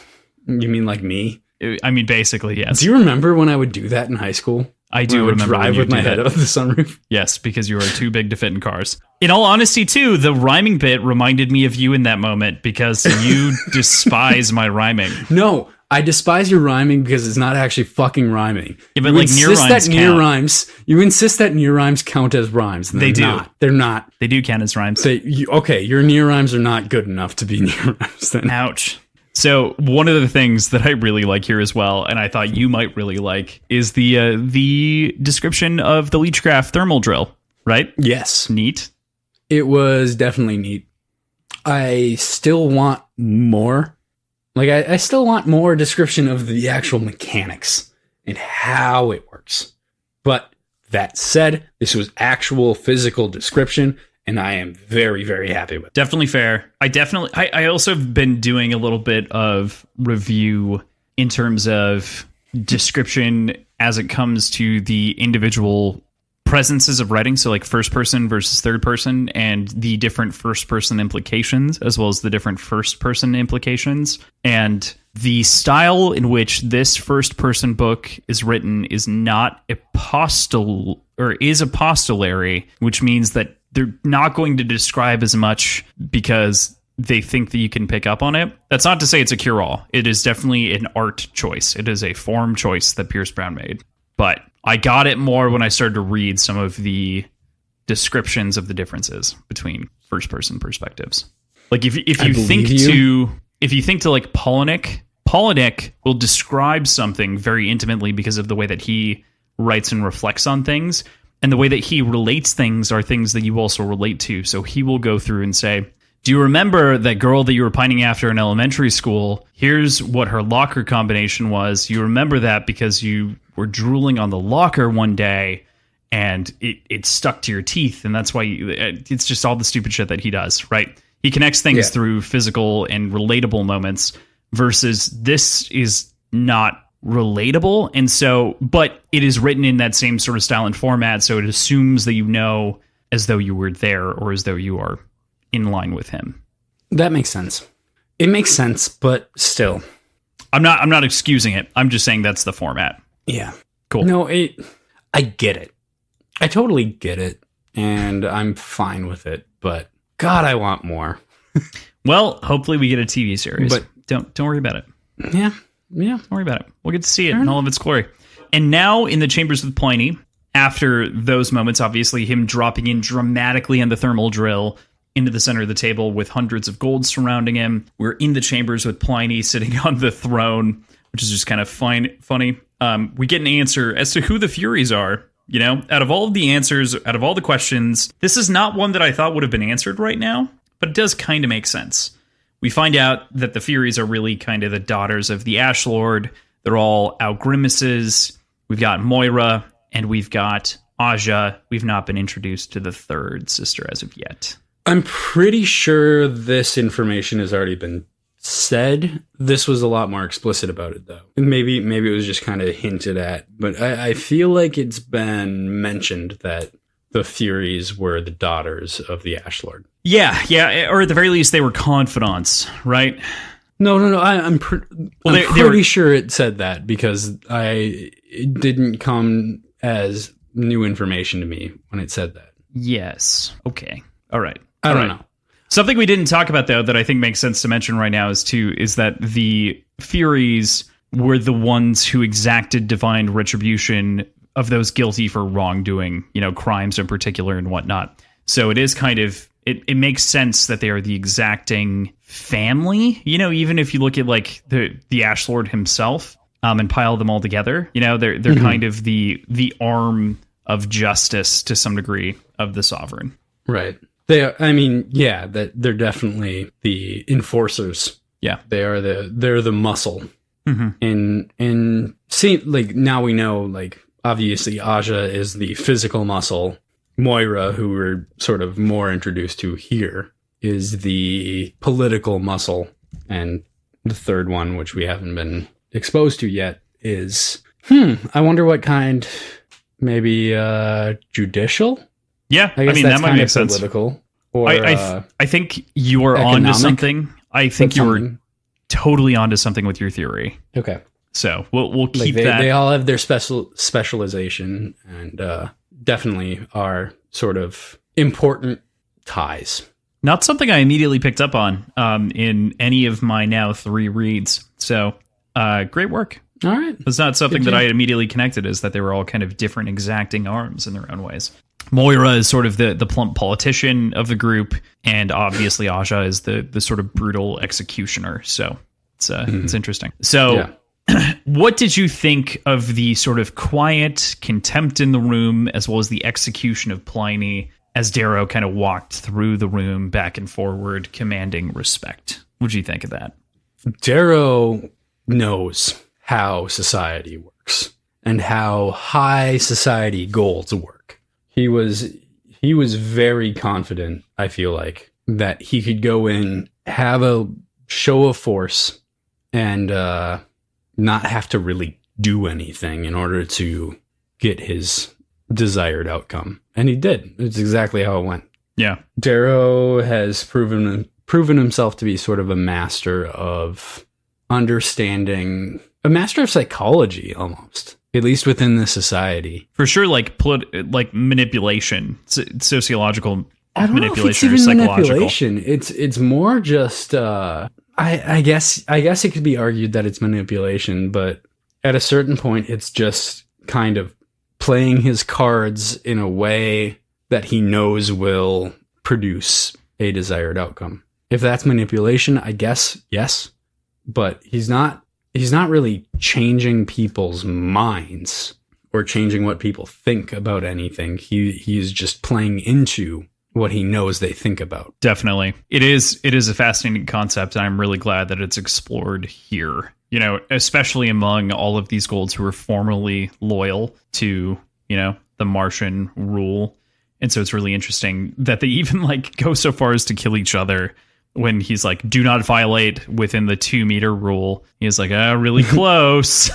You mean like me? I mean, basically, yes. Do you remember when I would do that in high school? I do remember drive with my head out of the sunroof. Yes, because you are too big to fit in cars. In all honesty, too, the rhyming bit reminded me of you in that moment because you despise my rhyming. No, I despise your rhyming because it's not actually fucking rhyming. Yeah, but like near rhymes count. You insist that near rhymes count as rhymes. They do. They're not. They do count as rhymes. Okay, your near rhymes are not good enough to be near rhymes then. Ouch. So one of the things that I really like here as well, and I thought you might really like, is the description of the Leechcraft thermal drill, right? Yes. Neat. It was definitely neat. I still want more. Like, I still want more description of the actual mechanics and how it works. But that said, this was actual physical description, and I am very, very happy with it. Definitely fair. I also have been doing a little bit of review in terms of description as it comes to the individual presences of writing. So like first person versus third person and the different first person implications, as well as the different first person implications. And the style in which this first person book is written is not apostolary, which means that they're not going to describe as much because they think that you can pick up on it. That's not to say it's a cure-all. It is definitely an art choice. It is a form choice that Pierce Brown made. But I got it more when I started to read some of the descriptions of the differences between first-person perspectives. Like if you think to like Polinick will describe something very intimately because of the way that he writes and reflects on things. And the way that he relates things are things that you also relate to. So he will go through and say, do you remember that girl that you were pining after in elementary school? Here's what her locker combination was. You remember that because you were drooling on the locker one day and it stuck to your teeth. And that's why it's just all the stupid shit that he does, right? He connects things through physical and relatable moments versus this is not relatable. And so, but it is written in that same sort of style and format. So it assumes that you know as though you were there or as though you are in line with him. That makes sense. It makes sense, but still. I'm not excusing it. I'm just saying that's the format. Yeah. Cool. No, I get it. I totally get it. And I'm fine with it. But God, I want more. Well, hopefully we get a TV series. But don't worry about it. Yeah. Yeah. Don't worry about it. We'll get to see it in all of its glory. And now in the chambers with Pliny, after those moments, obviously him dropping in dramatically on the thermal drill into the center of the table with hundreds of gold surrounding him. We're in the chambers with Pliny sitting on the throne, which is just kind of funny. We get an answer as to who the Furies are. You know, out of all of the answers, out of all the questions, this is not one that I thought would have been answered right now, but it does kind of make sense. We find out that the Furies are really kind of the daughters of the Ash Lord. They're all Outgrimaces. We've got Moira, and we've got Aja. We've not been introduced to the third sister as of yet. I'm pretty sure this information has already been said. This was a lot more explicit about it, though. Maybe it was just kind of hinted at, but I feel like it's been mentioned that the Furies were the daughters of the Ash Lord. Yeah, or at the very least, they were confidants, right? No. I'm pretty sure it said that because it didn't come as new information to me when it said that. Yes. Okay. All right. I don't know. Something we didn't talk about, though, that I think makes sense to mention right now is that the Furies were the ones who exacted divine retribution of those guilty for wrongdoing, crimes in particular and whatnot. So it is kind of it makes sense that they are the exacting family. You know, even if you look at like the Ash Lord himself, and pile them all together, you know, they're kind of the arm of justice to some degree of the Sovereign. Right. They are, I mean, yeah, that they're definitely the enforcers. Yeah. They're the muscle. And see, like, now we know, like, obviously Aja is the physical muscle. Moira, who we're sort of more introduced to here, is the political muscle. And the third one, which we haven't been exposed to yet, is, I wonder what kind, maybe judicial? Yeah, I mean, that might make sense. Political. Or, I think you are onto something. I think you were totally onto something with your theory. Okay. So we'll keep that. They all have their specialization and definitely are sort of important ties. Not something I immediately picked up on in any of my now 3 reads. So great work. All right. It's not something that I immediately connected, is that they were all kind of different exacting arms in their own ways. Moira is sort of the plump politician of the group, and obviously Aja is the sort of brutal executioner. So it's interesting. So what did you think of the sort of quiet contempt in the room, as well as the execution of Pliny, as Darrow kind of walked through the room back and forward, commanding respect? What did you think of that? Darrow knows how society works and how high society goals work. He was very confident, I feel like, that he could go in, have a show of force, and not have to really do anything in order to get his desired outcome. And he did. It's exactly how it went. Yeah. Darrow has proven himself to be sort of a master of understanding, a master of psychology almost. At least within the society. For sure, like manipulation, sociological I don't manipulation, know if it's even or psychological. manipulation. It's more just I guess it could be argued that it's manipulation, but at a certain point it's just kind of playing his cards in a way that he knows will produce a desired outcome. If that's manipulation, I guess yes, but he's not really changing people's minds or changing what people think about anything. He's just playing into what he knows they think about. Definitely. It is a fascinating concept, and I'm really glad that it's explored here. You know, especially among all of these golds who are formerly loyal to, you know, the Martian rule. And so it's really interesting that they even like go so far as to kill each other. When he's like, do not violate within the 2-meter rule. He's like, really close.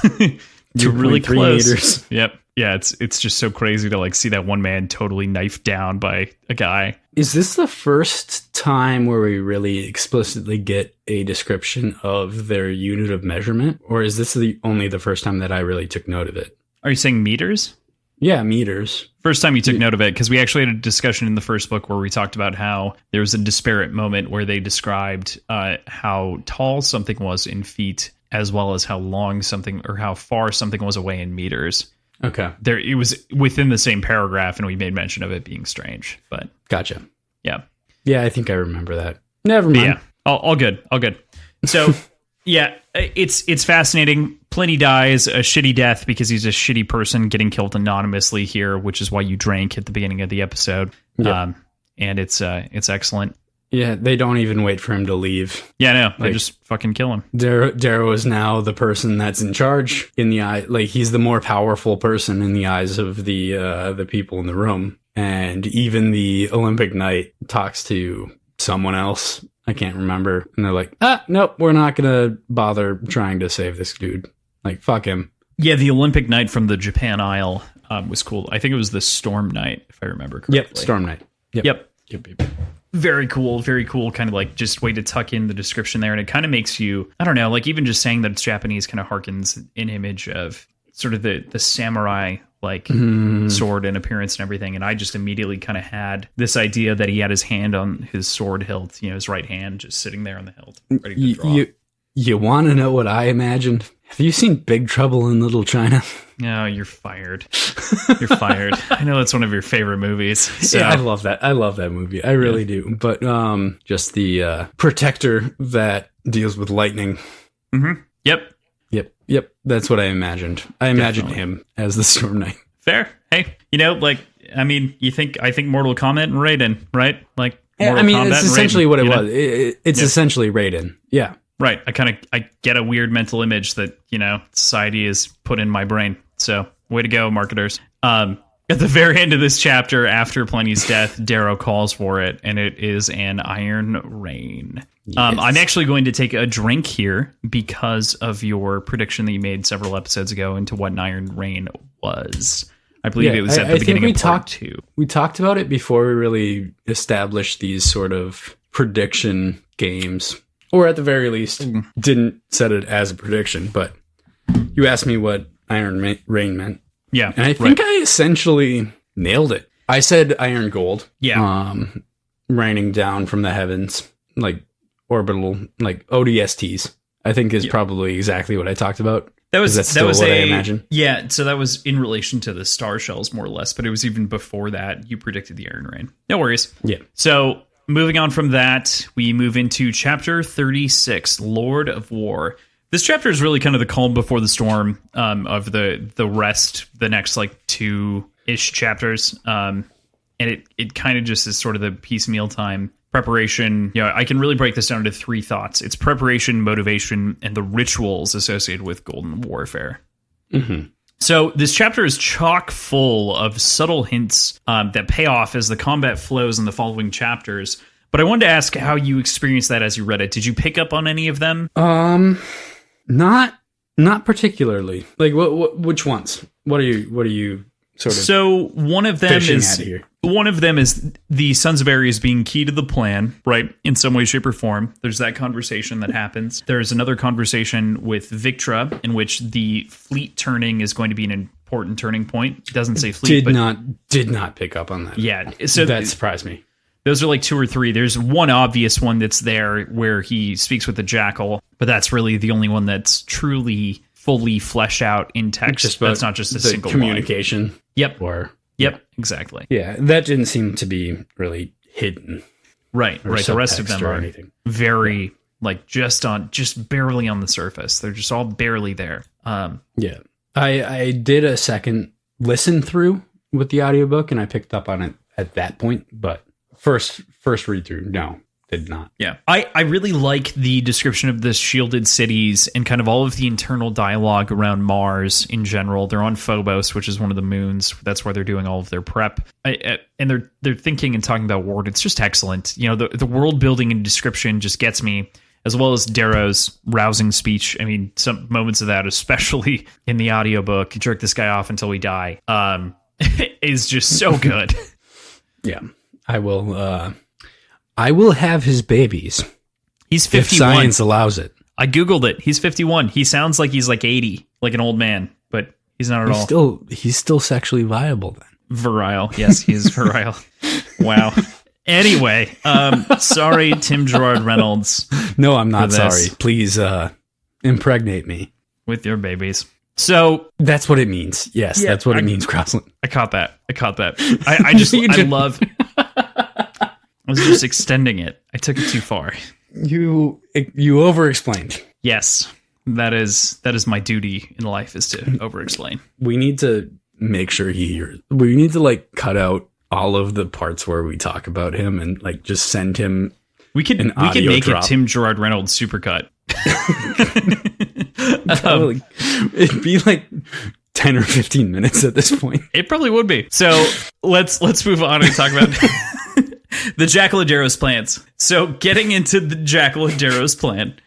You're really close. Meters. Yep. Yeah, it's just so crazy to like see that one man totally knifed down by a guy. Is this the first time where we really explicitly get a description of their unit of measurement? Or is this only the first time that I really took note of it? Are you saying meters? Yeah, meters. First time you took note of it, because we actually had a discussion in the first book where we talked about how there was a disparate moment where they described how tall something was in feet, as well as how long something or how far something was away in meters. Okay. It was within the same paragraph, and we made mention of it being strange. But gotcha. Yeah. Yeah, I think I remember that. Never mind. Yeah. All good. So yeah, it's fascinating. Pliny dies a shitty death because he's a shitty person getting killed anonymously here, which is why you drank at the beginning of the episode. Yep. And it's excellent. Yeah, they don't even wait for him to leave. Yeah, no, they just fucking kill him. Darrow is now the person that's in charge in the eye. Like, he's the more powerful person in the eyes of the people in the room. And even the Olympic Knight talks to someone else. I can't remember. And they're like, nope, we're not going to bother trying to save this dude. Like, fuck him. Yeah, the Olympic Knight from the Japan Isle was cool. I think it was the Storm Knight, if I remember correctly. Yep, Storm Knight. Yep. Very cool. Kind of like just way to tuck in the description there. And it kind of makes you, I don't know, like even just saying that it's Japanese kind of harkens an image of sort of the samurai like sword and appearance and everything. And I just immediately kind of had this idea that he had his hand on his sword hilt, you know, his right hand just sitting there on the hilt, ready to draw. You want to know what I imagined Have you seen Big Trouble in Little China? No, you're fired. You're fired. I know that's one of your favorite movies. So. Yeah, I love that. I love that movie. I really do. But just the protector that deals with lightning. Mm-hmm. Yep. That's what I imagined. I imagined him as the Storm Knight. Fair. Hey, I think Mortal Kombat and Raiden, right? Like, Mortal Kombat it's essentially what it was. It's essentially Raiden. Yeah. Right. I get a weird mental image that, society is put in my brain. So way to go, marketers. At the very end of this chapter, after Plenty's death, Darrow calls for it, and it is an iron rain. Yes. I'm actually going to take a drink here because of your prediction that you made several episodes ago into what an iron rain was. I believe it was at the beginning of part 2. We talked about it before we really established these sort of prediction games, or at the very least, didn't set it as a prediction. But you asked me what iron rain meant. Yeah. And I think I essentially nailed it. I said iron gold. Yeah. Raining down from the heavens, like orbital, like ODSTs, I think is probably exactly what I talked about. That was what I imagine. Yeah, so that was in relation to the star shells, more or less, but it was even before that you predicted the iron rain. No worries. Yeah. So moving on from that, we move into chapter 36, Lord of War. This chapter is really kind of the calm before the storm of the rest, the next like 2-ish chapters. And it kind of just is sort of the piecemeal time preparation. I can really break this down into 3 thoughts. It's preparation, motivation, and the rituals associated with golden warfare. Mm-hmm. So this chapter is chock full of subtle hints that pay off as the combat flows in the following chapters. But I wanted to ask how you experienced that as you read it. Did you pick up on any of them? Not particularly. Like which ones? What are you sort of? So one of them is the Sons of Ares being key to the plan, right? In some way, shape, or form. There's that conversation that happens. There's another conversation with Victra in which the fleet turning is going to be an important turning point. It doesn't say fleet, did not pick up on that. Yeah, so that surprised me. Those are like 2 or 3. There's one obvious one that's there where he speaks with the jackal, but that's really the only one that's truly fully fleshed out in text. That's not just a single communication. Line. Yep. Yep. Exactly. Yeah, that didn't seem to be really hidden. Right. The rest of them are very just barely on the surface. They're just all barely there. Yeah. I did a second listen through with the audiobook and I picked up on it at that point, but First read through, no, did not. Yeah. I really like the description of the shielded cities and kind of all of the internal dialogue around Mars in general. They're on Phobos, which is one of the moons. That's where they're doing all of their prep. And they're thinking and talking about war. It's just excellent. The world building and description just gets me, as well as Darrow's rousing speech. I mean, some moments of that, especially in the audiobook, jerk this guy off until we die, is just so good. Yeah. I will have his babies. He's 51. If science allows it. I Googled it. He's 51. He sounds like he's like 80, like an old man, but he's not at all. He's still sexually viable then. Virile. Yes, he's virile. Wow. Anyway, sorry, Tim Gerard Reynolds. No, I'm not sorry. Please impregnate me. With your babies. So that's what it means. Yes, that's what it means, Crossland. I caught that. I just I love. I was just extending it. I took it too far. You over-explained. Yes, that is my duty in life is to over-explain. We need to make sure he hears. We need to like cut out all of the parts where we talk about him and like just send him. We could make a Tim Gerard Reynolds supercut. It'd be like 10 or 15 minutes at this point. It probably would be. So let's move on and talk about the Jackal of Darrow's plans. So getting into the Jackal of Darrow's plan,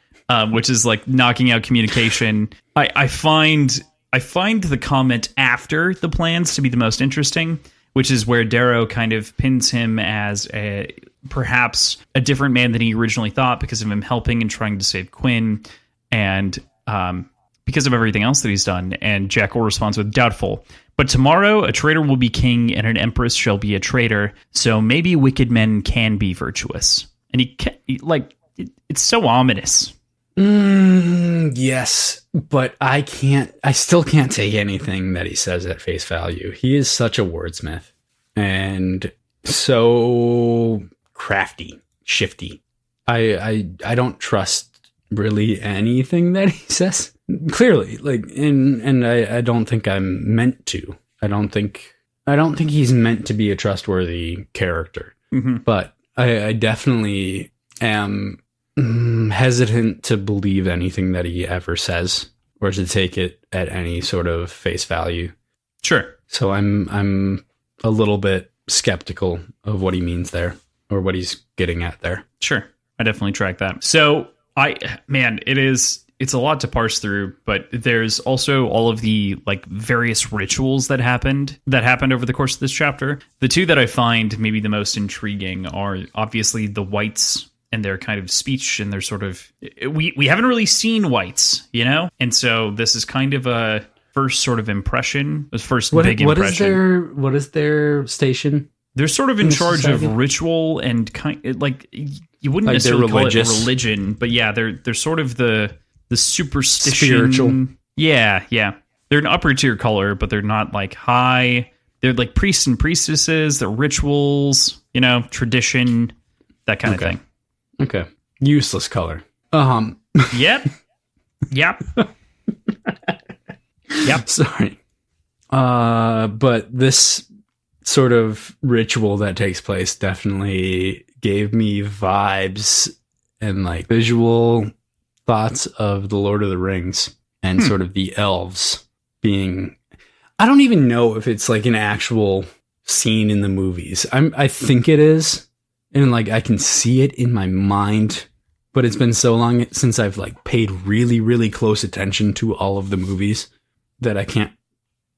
which is like knocking out communication. I find the comment after the plans to be the most interesting, which is where Darrow kind of pins him as perhaps a different man than he originally thought because of him helping and trying to save Quinn and because of everything else that he's done. And Jackal responds with doubtful. But tomorrow a traitor will be king and an empress shall be a traitor. So maybe wicked men can be virtuous. And it's so ominous. Yes, but I still can't take anything that he says at face value. He is such a wordsmith and so crafty, shifty. I don't trust really anything that he says. Clearly, and I don't think I'm meant to. I don't think he's meant to be a trustworthy character. Mm-hmm. But I definitely am hesitant to believe anything that he ever says or to take it at any sort of face value. Sure. So I'm a little bit skeptical of what he means there or what he's getting at there. Sure. I definitely track that. So it's a lot to parse through, but there's also all of the like various rituals that happened over the course of this chapter. The two that I find maybe the most intriguing are obviously the whites and their kind of speech and their sort of, we haven't really seen whites, you know? And so this is kind of a first sort of impression, the first big impression. What is their station? They're sort of in charge of ritual and kind like you wouldn't like necessarily call it religion, but yeah, they're sort of the superstition. Spiritual. Yeah. They're an upper tier color, but they're not like high. They're like priests and priestesses, they're rituals, you know, tradition, that kind of thing. Okay. Useless color. Yep. Yep. Sorry. But this sort of ritual that takes place definitely gave me vibes and like visual thoughts of the Lord of the Rings and sort of the elves being, I don't even know if it's like an actual scene in the movies. I think it is. And like I can see it in my mind, but it's been so long since I've like paid really, really close attention to all of the movies that I can't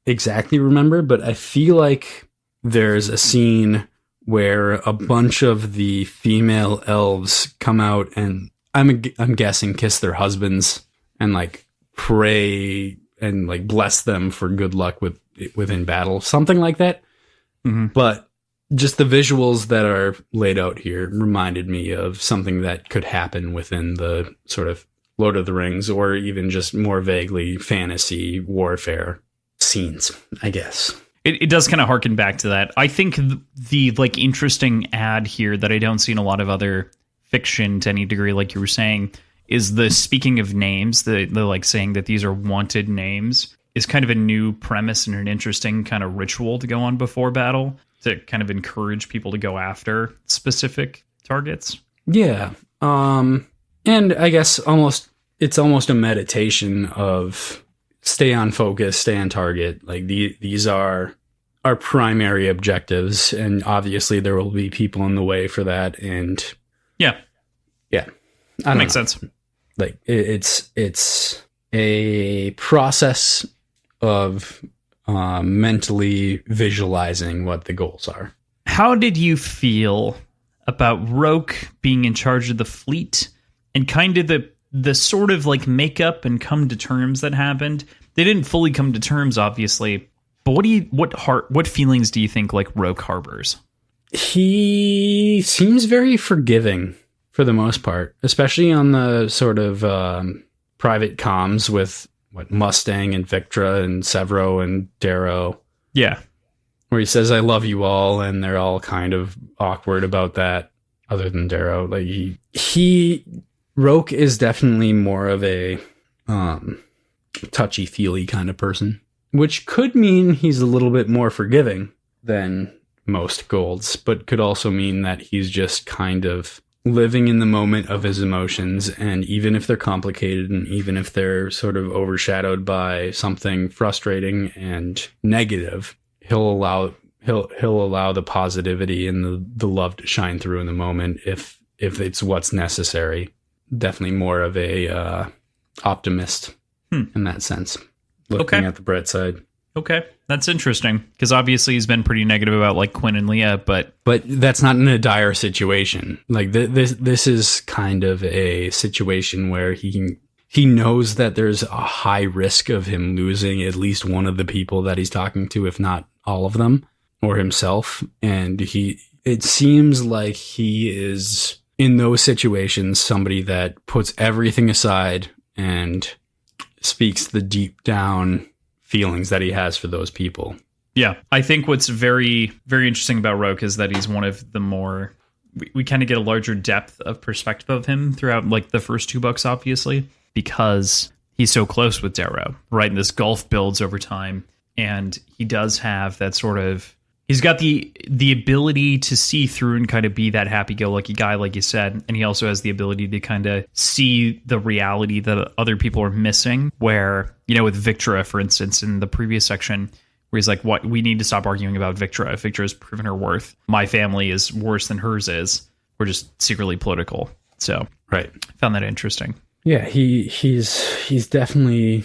exactly remember. But I feel like there's a scene where a bunch of the female elves come out and I'm guessing kiss their husbands and like pray and like bless them for good luck within battle, something like that. Mm-hmm. But just the visuals that are laid out here reminded me of something that could happen within the sort of Lord of the Rings or even just more vaguely fantasy warfare scenes, I guess. It does kind of harken back to that. I think the like interesting add here that I don't see in a lot of other fiction to any degree, like you were saying, is the speaking of names, the like saying that these are wanted names is kind of a new premise and an interesting kind of ritual to go on before battle to kind of encourage people to go after specific targets. Yeah. And I guess it's almost a meditation of stay on focus, stay on target. Like these are our primary objectives. And obviously there will be people in the way for that. And yeah. That makes sense. Like it's a process of mentally visualizing what the goals are. How did you feel about Roke being in charge of the fleet and kind of the sort of like makeup and come to terms that happened? They didn't fully come to terms, obviously, but what feelings do you think like Roke harbors? He seems very forgiving for the most part, especially on the sort of private comms with Mustang and Victra and Severo and Darrow. Yeah. Where he says, I love you all. And they're all kind of awkward about that other than Darrow. Like Roke is definitely more of a touchy feely kind of person, which could mean he's a little bit more forgiving than most Golds, but could also mean that he's just kind of living in the moment of his emotions, and even if they're complicated and even if they're sort of overshadowed by something frustrating and negative, he'll allow the positivity and the love to shine through in the moment if it's what's necessary. Definitely more of a optimist in that sense, looking at the bright side. Okay, that's interesting, because obviously he's been pretty negative about like Quinn and Leah, but that's not in a dire situation. Like this is kind of a situation where he knows that there's a high risk of him losing at least one of the people that he's talking to, if not all of them, or himself. And it seems like he is in those situations, somebody that puts everything aside and speaks the deep down feelings that he has for those people. Yeah, I think what's very, very interesting about Roke is that he's one of the more... We kind of get a larger depth of perspective of him throughout like the first 2 books, obviously, because he's so close with Darrow, right? And this gulf builds over time, and he does have that sort of... He's got the ability to see through and kind of be that happy-go-lucky guy, like you said. And he also has the ability to kind of see the reality that other people are missing. Where, you know, with Victra, for instance, in the previous section, where he's like, "What? We need to stop arguing about Victra. Victra has proven her worth. My family is worse than hers is. We're just secretly political." So, right, found that interesting. Yeah, he's definitely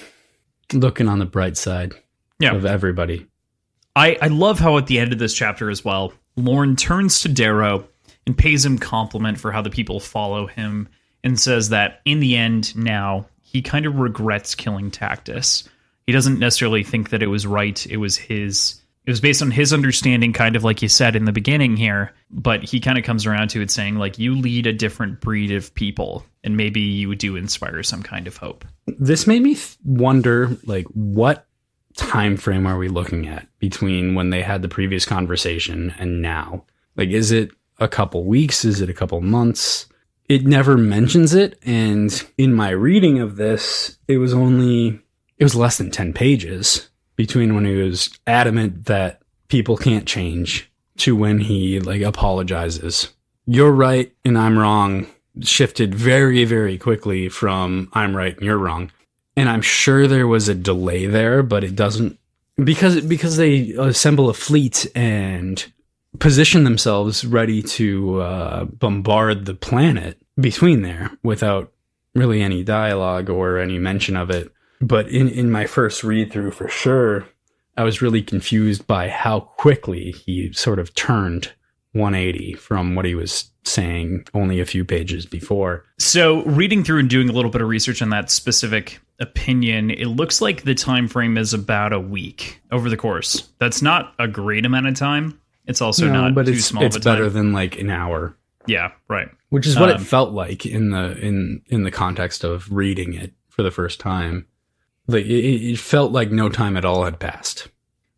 looking on the bright side of everybody. I love how at the end of this chapter as well, Lorn turns to Darrow and pays him compliment for how the people follow him and says that in the end now, he kind of regrets killing Tactus. He doesn't necessarily think that it was right. It was based on his understanding, kind of like you said in the beginning here, but he kind of comes around to it saying, like, you lead a different breed of people, and maybe you do inspire some kind of hope. This made me wonder, like, what time frame are we looking at between when they had the previous conversation and now? Like, is it a couple weeks? Is it a couple months? It never mentions it, and in my reading of this, it was less than 10 pages between when he was adamant that people can't change to when he like apologizes. You're right and I'm wrong shifted very, very quickly from I'm right and you're wrong. And I'm sure there was a delay there, but it doesn't, because they assemble a fleet and position themselves ready to bombard the planet between there without really any dialogue or any mention of it. But in my first read through, for sure, I was really confused by how quickly he sort of turned 180 from what he was saying only a few pages before. So reading through and doing a little bit of research on that specific opinion, it looks like the time frame is about a week over the course. That's not a great amount of time. It's also not too small of a time. It's better than like an hour. Yeah, right. Which is what it felt like in the context of reading it for the first time. Like it felt like no time at all had passed.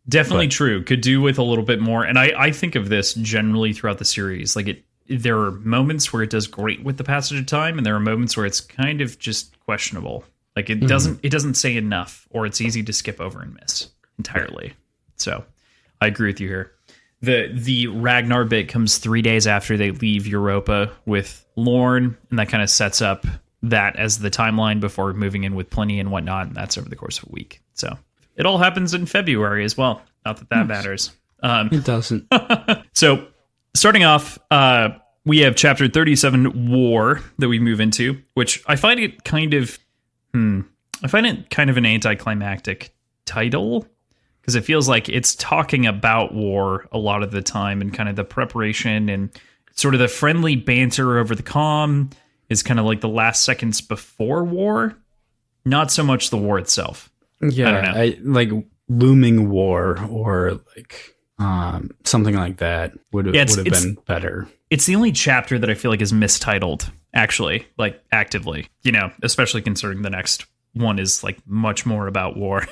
Definitely true. Could do with a little bit more. And I think of this generally throughout the series. Like there are moments where it does great with the passage of time, and there are moments where it's kind of just questionable. Like it doesn't say enough, or it's easy to skip over and miss entirely. So I agree with you here. The Ragnar bit comes 3 days after they leave Europa with Lorn, and that kind of sets up that as the timeline before moving in with Pliny and whatnot, and that's over the course of a week. So it all happens in February as well. Not that matters. It doesn't. So starting off, we have chapter 37, War, that we move into, which I find it kind of an anticlimactic title, because it feels like it's talking about war a lot of the time, and kind of the preparation and sort of the friendly banter over the comm is kind of like the last seconds before war, not so much the war itself. Yeah, I like looming war or like something like that would have been better. It's the only chapter that I feel like is mistitled, actually, like actively, especially considering the next one is like much more about war.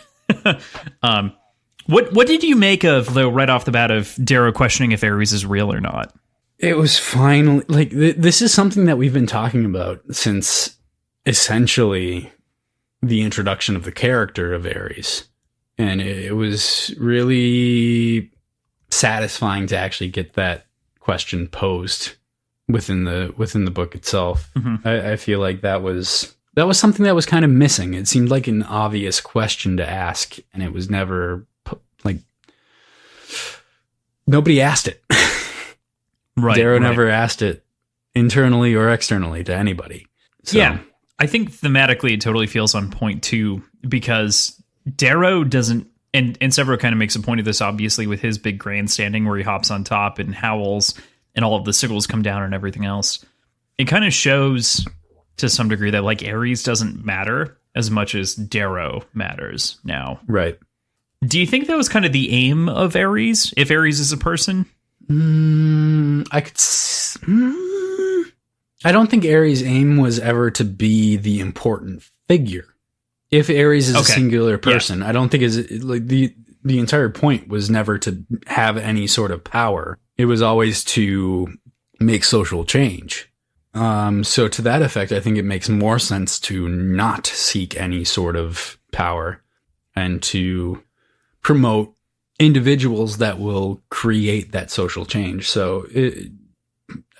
What did you make of, though, right off the bat, of Darrow questioning if Ares is real or not? It was finally like this is something that we've been talking about since essentially the introduction of the character of Ares, and it was really satisfying to actually get that question posed within the book itself. Mm-hmm. I feel like that was something that was kind of missing. It seemed like an obvious question to ask, and it was never like nobody asked it. Right. Darrow never asked it internally or externally to anybody. So. Yeah. I think thematically it totally feels on point too, because Darrow doesn't, and Severo kind of makes a point of this, obviously, with his big grandstanding where he hops on top and howls and all of the signals come down and everything else. It kind of shows to some degree that like Ares doesn't matter as much as Darrow matters now. Right. Do you think that was kind of the aim of Ares, if Ares is a person? I I don't think Ares' aim was ever to be the important figure. If Ares is a singular person, I don't think like the entire point was never to have any sort of power. It was always to make social change. So to that effect, I think it makes more sense to not seek any sort of power and to promote individuals that will create that social change. So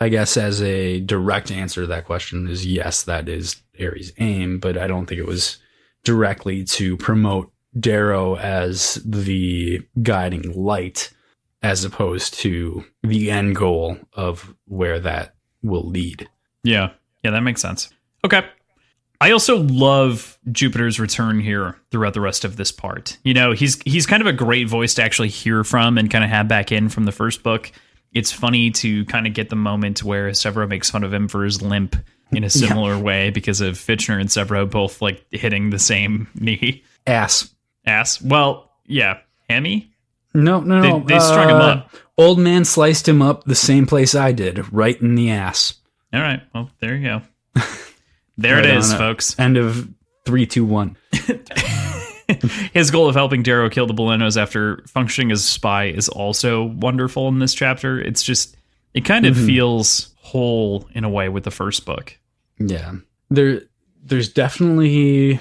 I guess as a direct answer to that question is yes, that is Ares' aim, but I don't think it was directly to promote Darrow as the guiding light as opposed to the end goal of where that will lead. Yeah, that makes sense. Okay. I also love Jupiter's return here throughout the rest of this part. You know, he's kind of a great voice to actually hear from and kind of have back in from the first book. It's funny to kind of get the moment where Severo makes fun of him for his limp in a similar way because of Fitchner and Severo both like hitting the same knee. Ass. Well, yeah. Hammy? No. They strung him up. Old man sliced him up the same place I did, right in the ass. All right. Well, there you go. There right it is, folks. End of 3, 2, 1. His goal of helping Darrow kill the Belenos after functioning as a spy is also wonderful in this chapter. It's just, it kind of feels whole in a way with the first book. Yeah. There's definitely,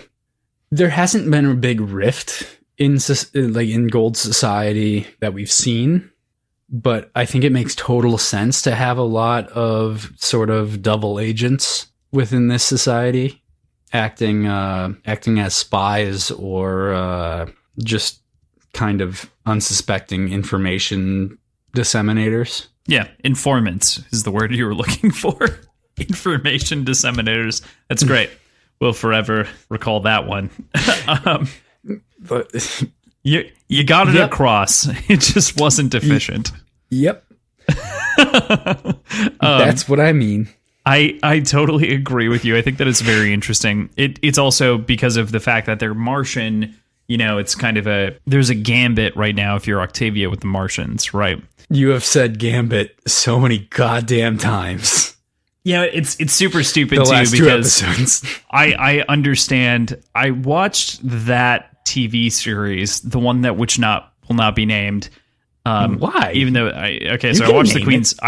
there hasn't been a big rift in Gold Society that we've seen, but I think it makes total sense to have a lot of sort of double agents within this society acting as spies or just kind of unsuspecting information disseminators. Yeah, informants is the word you were looking for. Information disseminators. That's great. We'll forever recall that one. But you got it across. It just wasn't efficient. Yep. That's what I mean. I totally agree with you. I think that it's very interesting. It's also because of the fact that they're Martian, you know, it's kind of there's a gambit right now if you're Octavia with the Martians, right? You have said gambit so many goddamn times. Yeah, it's super stupid the too last because 2 episodes. I understand. I watched that TV series, the one that will not be named. Why? Even though I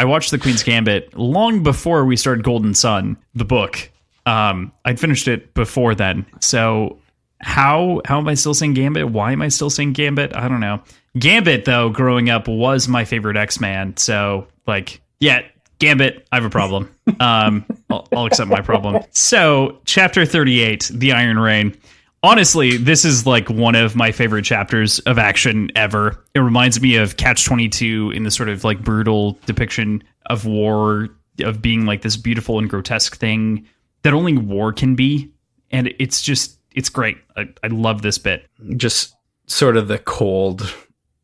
watched the Queen's Gambit long before we started Golden Sun, the book. I'd finished it before then. So how am I still saying Gambit? Why am I still saying Gambit? I don't know. Gambit though, growing up was my favorite X-Man. So like, yeah, Gambit, I have a problem. I'll accept my problem. So chapter 38, The Iron Rain. Honestly, this is like one of my favorite chapters of action ever. It reminds me of Catch-22 in the sort of like brutal depiction of war, of being like this beautiful and grotesque thing that only war can be. And it's great. I love this bit. Just sort of the cold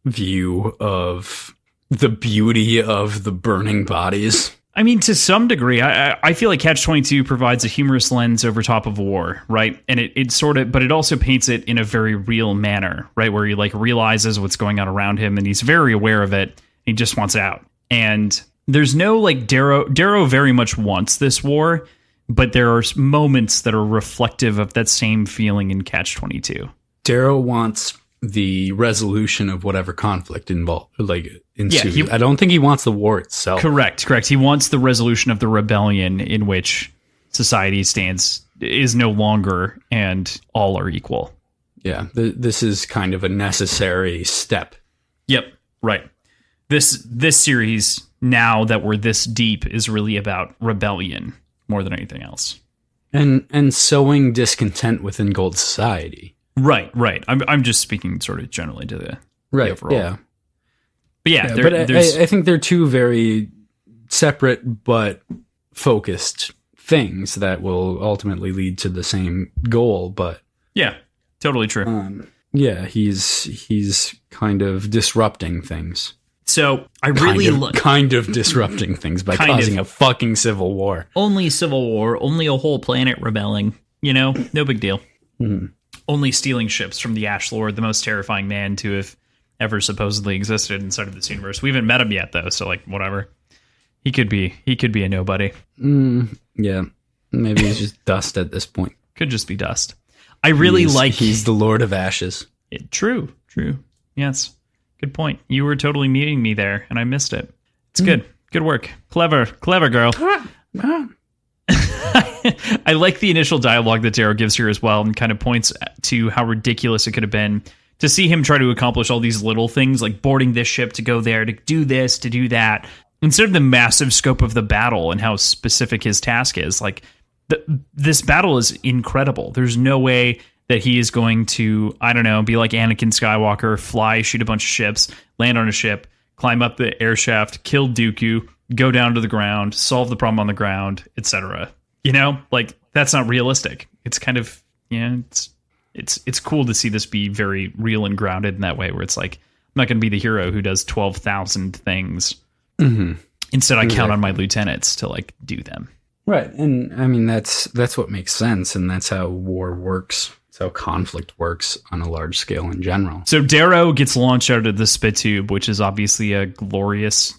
view of the beauty of the burning bodies. I mean, to some degree, I feel like Catch-22 provides a humorous lens over top of war, right? And it sort of, but it also paints it in a very real manner, right? Where he like realizes what's going on around him and he's very aware of it. He just wants out. And there's no like Darrow very much wants this war, but there are moments that are reflective of that same feeling in Catch-22. Darrow wants the resolution of whatever conflict ensues. I don't think he wants the war itself. Correct. He wants the resolution of the rebellion in which society is no longer and all are equal. Yeah, this is kind of a necessary step. Yep, right. This series, now that we're this deep, is really about rebellion more than anything else. And sowing discontent within Gold Society. Right. I'm just speaking sort of generally to the overall. Yeah. But yeah, but I think they're two very separate but focused things that will ultimately lead to the same goal. But yeah, totally true. He's kind of disrupting things. So I really kind of disrupting things by causing a fucking civil war. Only civil war, only a whole planet rebelling. You know, no big deal. Mm-hmm. Only stealing ships from the Ash Lord, the most terrifying man to have ever supposedly existed inside of this universe. We haven't met him yet, though, so, like, whatever. He could be a nobody. Yeah. Maybe he's just dust at this point. Could just be dust. I really he's the Lord of Ashes. True. Yes. Good point. You were totally meeting me there, and I missed it. It's good. Good work. Clever girl. I like the initial dialogue that Darrow gives here as well, and kind of points to how ridiculous it could have been to see him try to accomplish all these little things, like boarding this ship to go there, to do this, to do that, instead of the massive scope of the battle and how specific his task is. Like, this battle is incredible. There's no way that he is going to, I don't know, be like Anakin Skywalker, fly, shoot a bunch of ships, land on a ship, climb up the air shaft, kill Dooku, go down to the ground, solve the problem on the ground, etc. You know, like, that's not realistic. It's kind of, it's cool to see this be very real and grounded in that way, where it's like, I'm not going to be the hero who does 12,000 things. Mm-hmm. Instead, I count on my lieutenants to like do them. Right. And I mean, that's what makes sense. And that's how war works. It's how conflict works on a large scale in general. So Darrow gets launched out of the spit tube, which is obviously a glorious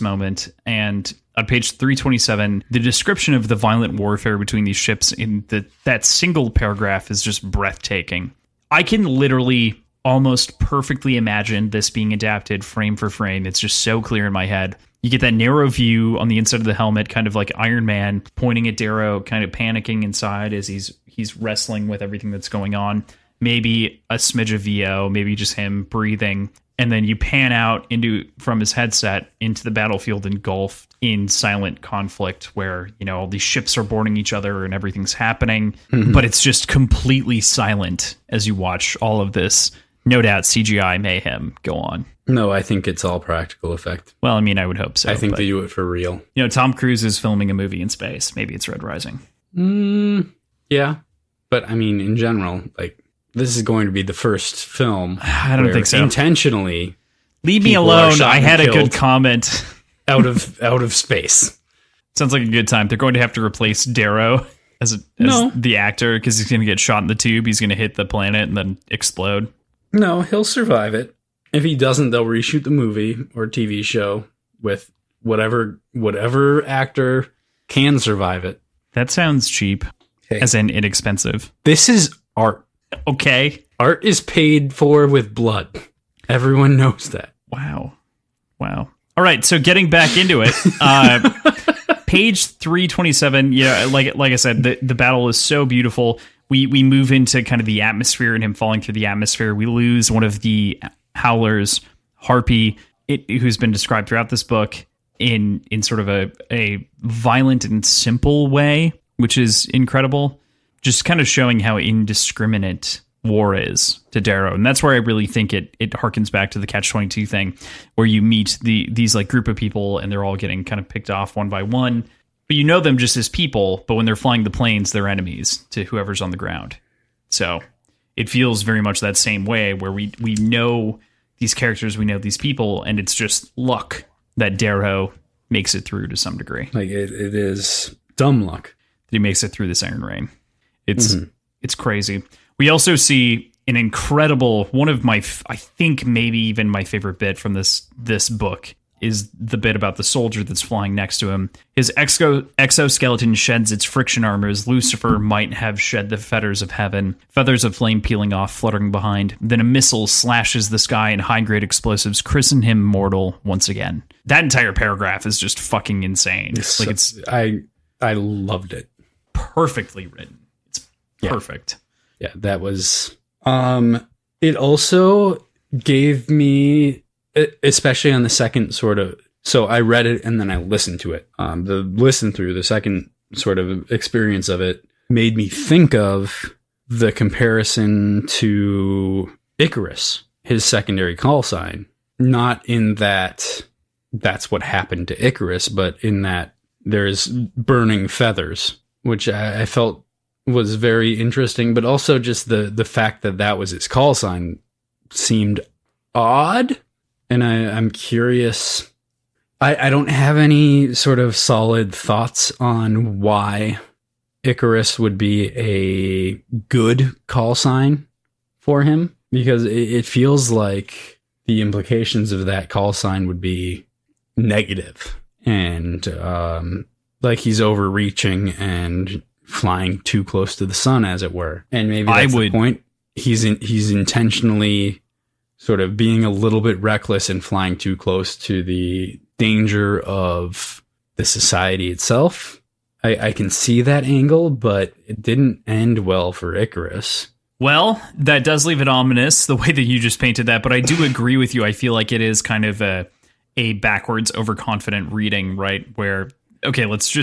moment. And on page 327, the description of the violent warfare between these ships in that single paragraph is just breathtaking. I can literally almost perfectly imagine this being adapted frame for frame. It's just so clear in my head. You get that narrow view on the inside of the helmet, kind of like Iron Man pointing at Darrow, kind of panicking inside as he's wrestling with everything that's going on. Maybe a smidge of VO, maybe just him breathing. And then you pan out from his headset into the battlefield engulfed in silent conflict where, all these ships are boarding each other and everything's happening. Mm-hmm. But it's just completely silent as you watch all of this, no doubt, CGI mayhem go on. No, I think it's all practical effect. Well, I mean, I would hope so. I think they do it for real. Tom Cruise is filming a movie in space. Maybe it's Red Rising. Yeah. But I mean, in general, like, this is going to be the first film. I don't think so. Intentionally. Leave me alone. I had a good comment. out of space. Sounds like a good time. They're going to have to replace Darrow as the actor because he's going to get shot in the tube. He's going to hit the planet and then explode. No, he'll survive it. If he doesn't, they'll reshoot the movie or TV show with whatever actor can survive it. That sounds cheap, as in inexpensive. This is art. Okay. Art is paid for with blood. Everyone knows that. Wow. All right, so getting back into it, page 327, like I said, the battle is so beautiful. We move into kind of the atmosphere and him falling through the atmosphere. We lose one of the Howlers, Harpy, who's been described throughout this book in sort of a violent and simple way, which is incredible. Just kind of showing how indiscriminate war is to Darrow. And that's where I really think it harkens back to the Catch-22 thing, where you meet these like group of people and they're all getting kind of picked off one by one. But you know them just as people, but when they're flying the planes, they're enemies to whoever's on the ground. So it feels very much that same way, where we know these characters, we know these people, and it's just luck that Darrow makes it through to some degree. Like it is dumb luck that he makes it through this Iron Rain. It's crazy. We also see an incredible, one of my, I think maybe even my favorite bit from this book is the bit about the soldier that's flying next to him. His exoskeleton sheds its friction armor as Lucifer might have shed the fetters of heaven, feathers of flame peeling off, fluttering behind. Then a missile slashes the sky and high-grade explosives christen him mortal once again. That entire paragraph is just fucking insane. I loved it. Perfectly written. It's perfect. Yeah, that was... it also gave me... especially on the second sort of, so I read it and then I listened to it. The listen through, the second sort of experience of it made me think of the comparison to Icarus, his secondary call sign. Not in that that's what happened to Icarus, but in that there's burning feathers, which I felt was very interesting, but also just the fact that was his call sign seemed odd. And I'm curious. I don't have any sort of solid thoughts on why Icarus would be a good call sign for him, because it feels like the implications of that call sign would be negative. and like he's overreaching and flying too close to the sun, as it were. And maybe that's the point. He's intentionally sort of being a little bit reckless and flying too close to the danger of the society itself. I can see that angle, but it didn't end well for Icarus. Well, that does leave it ominous, the way that you just painted that, but I do agree with you. I feel like it is kind of a backwards, overconfident reading, right? Where, okay, let's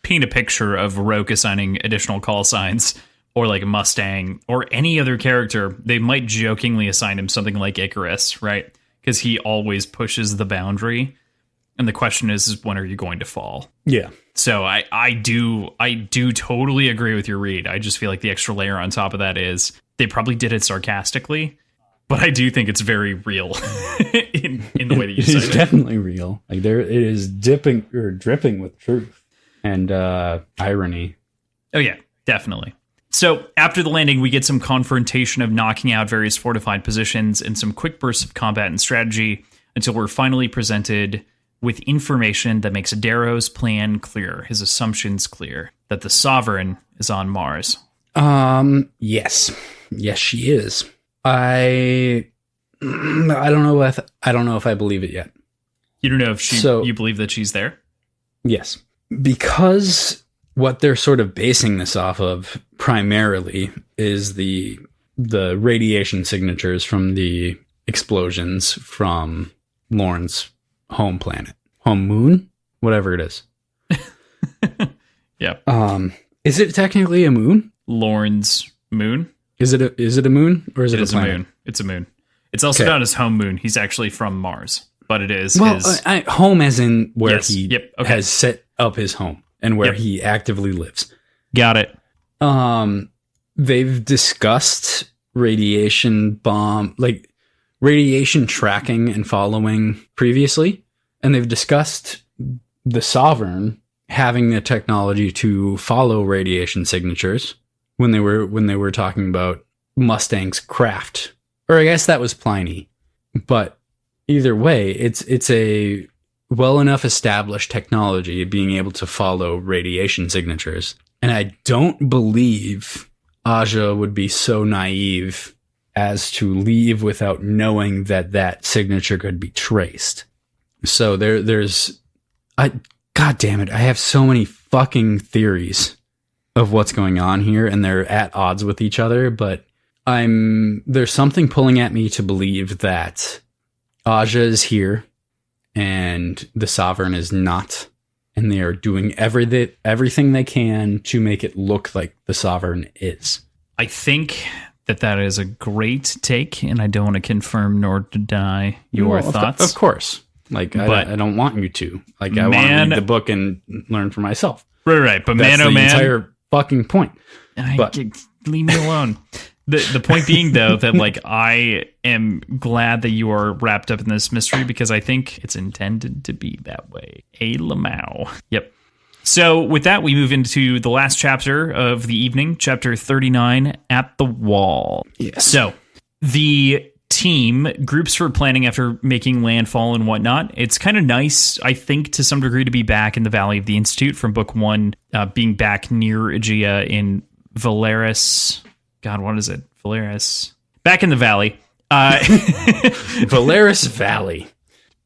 paint a picture of Roke assigning additional call signs, or like a Mustang, or any other character. They might jokingly assign him something like Icarus, right? Because he always pushes the boundary. And the question is when are you going to fall? Yeah. So I do totally agree with your read. I just feel like the extra layer on top of that is they probably did it sarcastically, but I do think it's very real in the way that you said it. It's definitely real. Like it is dripping with truth and irony. Oh yeah, definitely. So after the landing, we get some confrontation of knocking out various fortified positions and some quick bursts of combat and strategy until we're finally presented with information that makes Darrow's plan clear, his assumptions clear, that the Sovereign is on Mars. Yes, she is. I don't know if I believe it yet. You don't know if you believe that she's there? Yes, because what they're sort of basing this off of primarily is the radiation signatures from the explosions from Lorn's home planet, home moon, whatever it is. Yeah. Is it technically a moon? Lorn's moon? Is it a moon, or is it a planet? Moon? It's a moon. It's also not his home moon. He's actually from Mars, but it is his home, as in where he has set up his home and where he actively lives. Got it. They've discussed radiation tracking and following previously, and they've discussed the Sovereign having the technology to follow radiation signatures when they were talking about Mustang's craft, or I guess that was Pliny. But either way, it's a well enough established technology being able to follow radiation signatures, and I don't believe Aja would be so naive as to leave without knowing that signature could be traced. So God damn it, I have so many fucking theories of what's going on here, and they're at odds with each other, but there's something pulling at me to believe that Aja is here and the Sovereign is not, and they are doing everything they can to make it look like the Sovereign is. I think that is a great take, and I don't want to confirm nor deny your thoughts. Of course. I don't want you to. I want to read the book and learn for myself. Right. But that's the entire fucking point. Leave me alone. The point being, though, that I am glad that you are wrapped up in this mystery, because I think it's intended to be that way. A Lamau. Yep. So with that, we move into the last chapter of the evening, chapter 39, At the Wall. Yes. So the team groups for planning after making landfall and whatnot. It's kind of nice, I think, to some degree, to be back in the Valley of the Institute from book one, being back near Aegea in Valeris. God, what is it? Valeris. Back in the Valley. Valeris Valley.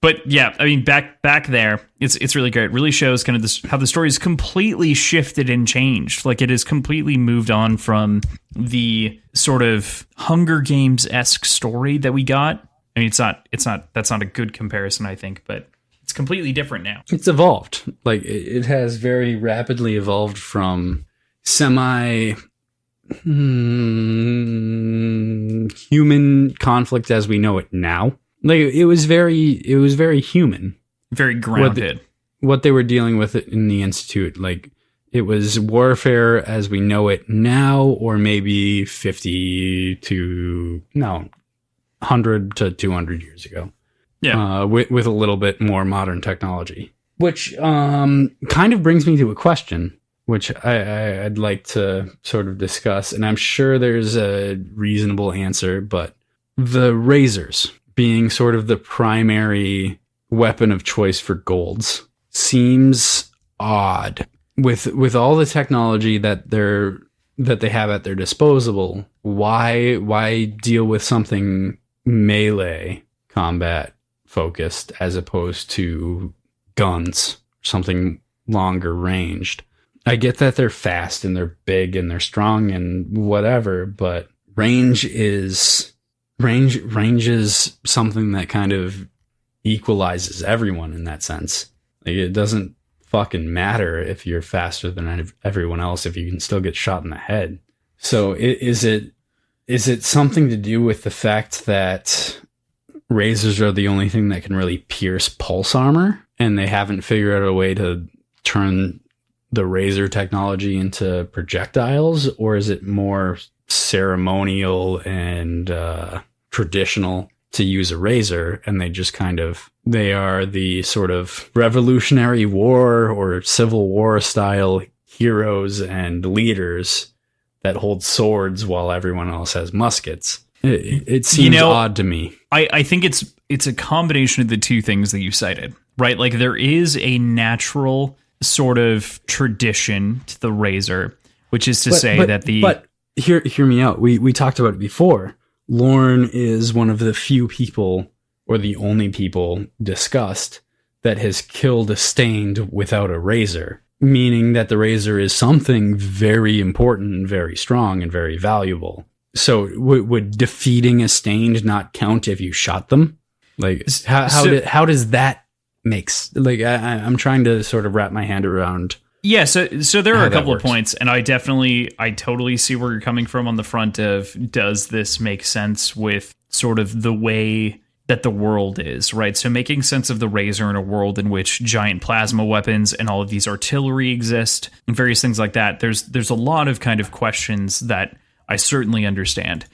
But yeah, I mean, back there, it's really great. It really shows kind of how the story's completely shifted and changed. It has completely moved on from the sort of Hunger Games-esque story that we got. I mean, that's not a good comparison, I think, but it's completely different now. It's evolved. It has very rapidly evolved from human conflict as we know it now. It was very human, very grounded. What they were dealing with in the Institute, it was warfare as we know it now, or maybe 100 to 200 years ago. Yeah, with a little bit more modern technology, which kind of brings me to a question, which I'd like to sort of discuss, and I'm sure there's a reasonable answer, but the razors being sort of the primary weapon of choice for golds seems odd with all the technology that they have at their disposal. Why deal with something melee combat focused as opposed to guns, something longer ranged? I get that they're fast and they're big and they're strong and whatever, but range is something that kind of equalizes everyone in that sense. Like, it doesn't fucking matter if you're faster than everyone else if you can still get shot in the head. So is it something to do with the fact that razors are the only thing that can really pierce pulse armor, and they haven't figured out a way to turn the razor technology into projectiles? Or is it more ceremonial and traditional to use a razor, and they are the sort of Revolutionary War or Civil War style heroes and leaders that hold swords while everyone else has muskets? It seems odd to me. I think it's a combination of the two things that you cited, right? Like, there is a natural sort of tradition to the razor, which is to say that the... But hear me out. We talked about it before. Lorn is one of the few people, or the only people discussed, that has killed a stained without a razor, meaning that the razor is something very important and very strong and very valuable. So would defeating a stained not count if you shot them? Like, how does that make... Like, I'm trying to sort of wrap my hand around... Yeah, so there are a couple of points, and I totally see where you're coming from on the front of, does this make sense with sort of the way that the world is, right? So making sense of the razor in a world in which giant plasma weapons and all of these artillery exist and various things like that. There's a lot of kind of questions that I certainly understand.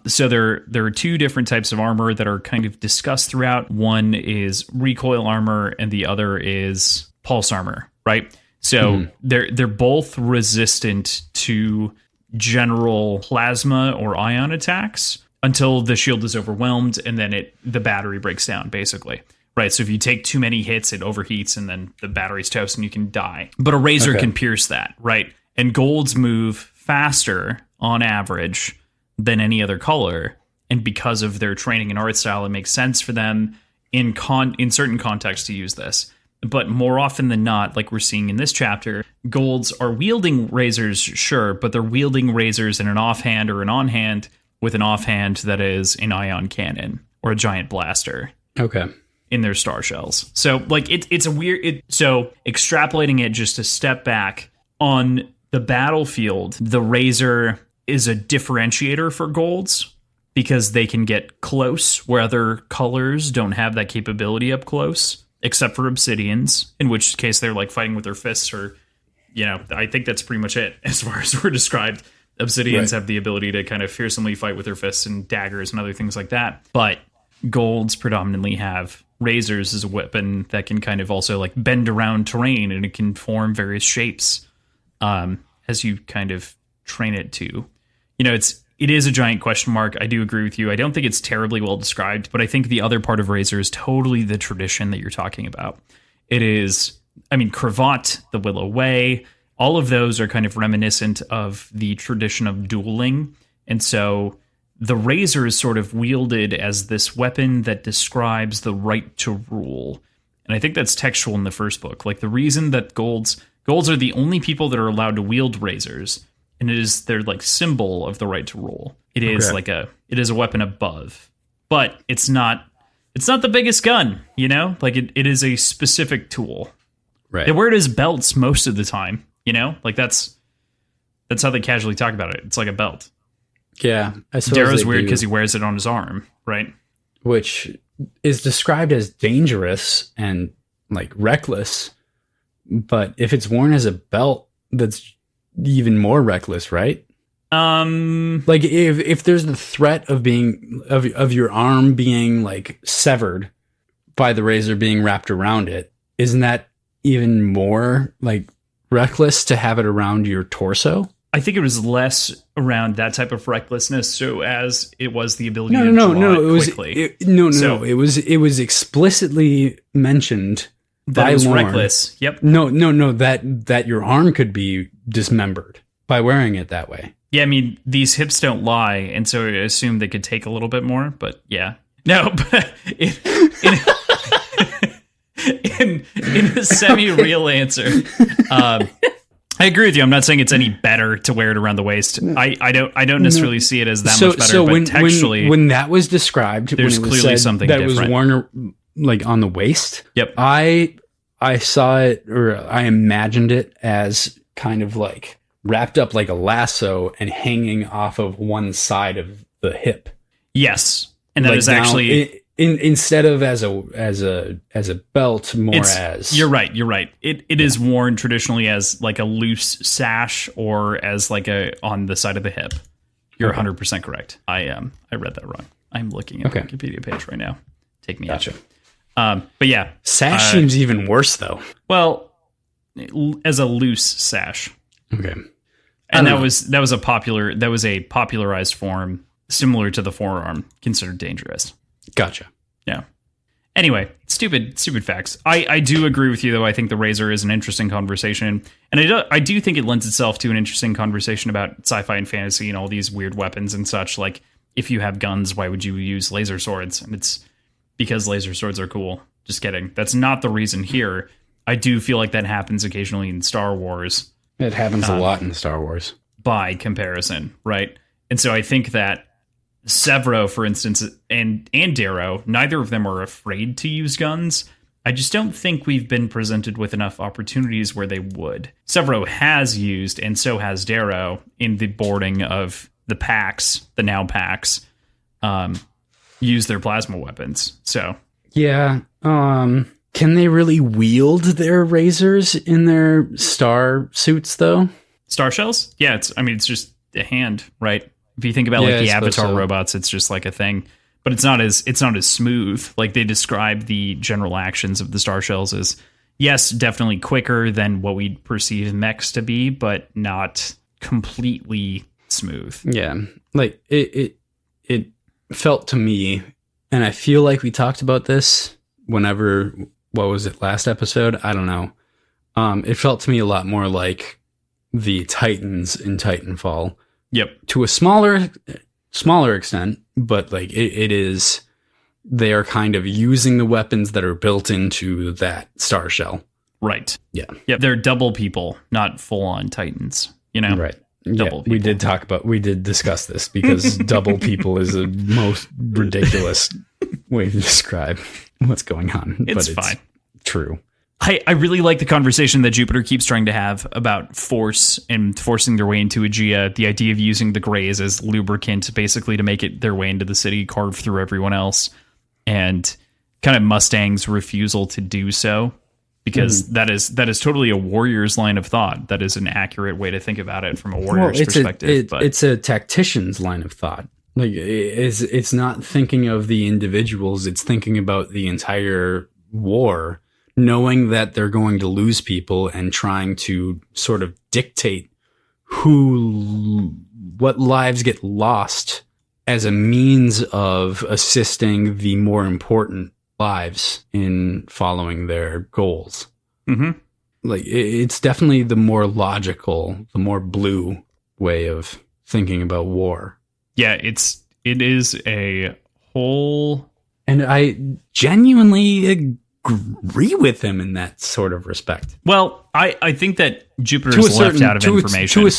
So there are two different types of armor that are kind of discussed throughout. One is recoil armor, and the other is pulse armor, right? So they're both resistant to general plasma or ion attacks until the shield is overwhelmed, and then the battery breaks down, basically. Right, so if you take too many hits, it overheats, and then the battery's toast, and you can die. But a razor can pierce that, right? And golds move faster, on average, than any other color, and because of their training and art style, it makes sense for them in certain contexts to use this. But more often than not, like we're seeing in this chapter, golds are wielding razors, sure, but they're wielding razors in an offhand or an on-hand with an offhand that is an ion cannon or a giant blaster. Okay. In their star shells. So, like, it's a weird... So, extrapolating it just a step back, on the battlefield, the razor is a differentiator for golds because they can get close where other colors don't have that capability up close. Except for obsidians, in which case they're like fighting with their fists, or, I think that's pretty much it as far as we're described. Obsidians have the ability to kind of fearsomely fight with their fists and daggers and other things like that. But golds predominantly have razors as a weapon that can kind of also like bend around terrain, and it can form various shapes as you kind of train it to. It is a giant question mark. I do agree with you. I don't think it's terribly well described, but I think the other part of razor is totally the tradition that you're talking about. It is, cravat, the willow way, all of those are kind of reminiscent of the tradition of dueling. And so the razor is sort of wielded as this weapon that describes the right to rule. And I think that's textual in the first book. Like, the reason that golds are the only people that are allowed to wield razors, and it is their like symbol of the right to rule. It is it is a weapon above, but it's not the biggest gun, like it is a specific tool. Right. They wear it as belts most of the time, like that's how they casually talk about it. It's like a belt. Yeah. I suppose Darrow's weird because he wears it on his arm, right? Which is described as dangerous and like reckless. But if it's worn as a belt, that's even more reckless, right? Like if there's the threat of your arm being like severed by the razor being wrapped around it, isn't that even more like reckless to have it around your torso? I think it was less around that type of recklessness, so as it was the ability to draw it quickly. It was explicitly mentioned That by was Lorn. reckless. Yep. No. That your arm could be dismembered by wearing it that way. Yeah, I mean, these hips don't lie, and so I assume they could take a little bit more, but yeah. No, but in a semi-real answer, I agree with you. I'm not saying it's any better to wear it around the waist. I don't necessarily see it as that much better, so but textually... when that was described, there's when it was clearly said something that different. was worn like on the waist. Yep. I saw it, or I imagined it as kind of like wrapped up like a lasso and hanging off of one side of the hip. Yes. And that like is actually... instead of as a belt, more as... You're right. It is worn traditionally as like a loose sash or as like a on the side of the hip. You're 100% correct. I read that wrong. I'm looking at the Wikipedia page right now. Take me out. But yeah. Sash seems even worse though. Well, as a loose sash. Okay. And that was a popularized form similar to the forearm, considered dangerous. Gotcha. Yeah. Anyway, stupid facts. I do agree with you, though. I think the razor is an interesting conversation. And I do think it lends itself to an interesting conversation about sci-fi and fantasy and all these weird weapons and such. Like, if you have guns, why would you use laser swords? And it's because laser swords are cool. Just kidding. That's not the reason here. I do feel like that happens occasionally in Star Wars. It happens a lot in Star Wars. By comparison, right? And so I think that Severo, for instance, and Darrow, neither of them are afraid to use guns. I just don't think we've been presented with enough opportunities where they would. Severo has used, and so has Darrow, in the boarding of the packs, the now packs, use their plasma weapons. So yeah, can they really wield their razors in their star suits though? Star shells? Yeah, it's just a hand, right? If you think about like the Avatar robots, it's just like a thing, but it's not as smooth. Like they describe the general actions of the star shells as, yes, definitely quicker than what we perceive mechs to be, but not completely smooth. Yeah, like it felt to me, and I feel like we talked about this whenever, what was it, last episode? I don't know. It felt to me a lot more like the Titans in Titanfall. Yep. To a smaller extent, but like they are kind of using the weapons that are built into that star shell. Right. Yeah. Yep. They're double people, not full on Titans, you know? Right. Double people. We did discuss this because double people is the most ridiculous way to describe what's going on. It's fine. True. I really like the conversation that Jupiter keeps trying to have about force and forcing their way into Aegea. The idea of using the Greys as lubricant, basically to make it their way into the city, carve through everyone else, and kind of Mustang's refusal to do so, because that is totally a warrior's line of thought. That is an accurate way to think about it from a warrior's perspective. But it's a tactician's line of thought. Like it's not thinking of the individuals; it's thinking about the entire war, knowing that they're going to lose people and trying to sort of dictate what lives get lost as a means of assisting the more important lives in following their goals. Mm-hmm. Like it's definitely the more logical, the more blue way of thinking about war. Yeah, it is a whole... And I genuinely agree with him in that sort of respect. Well, I think that Jupiter is left out of information to a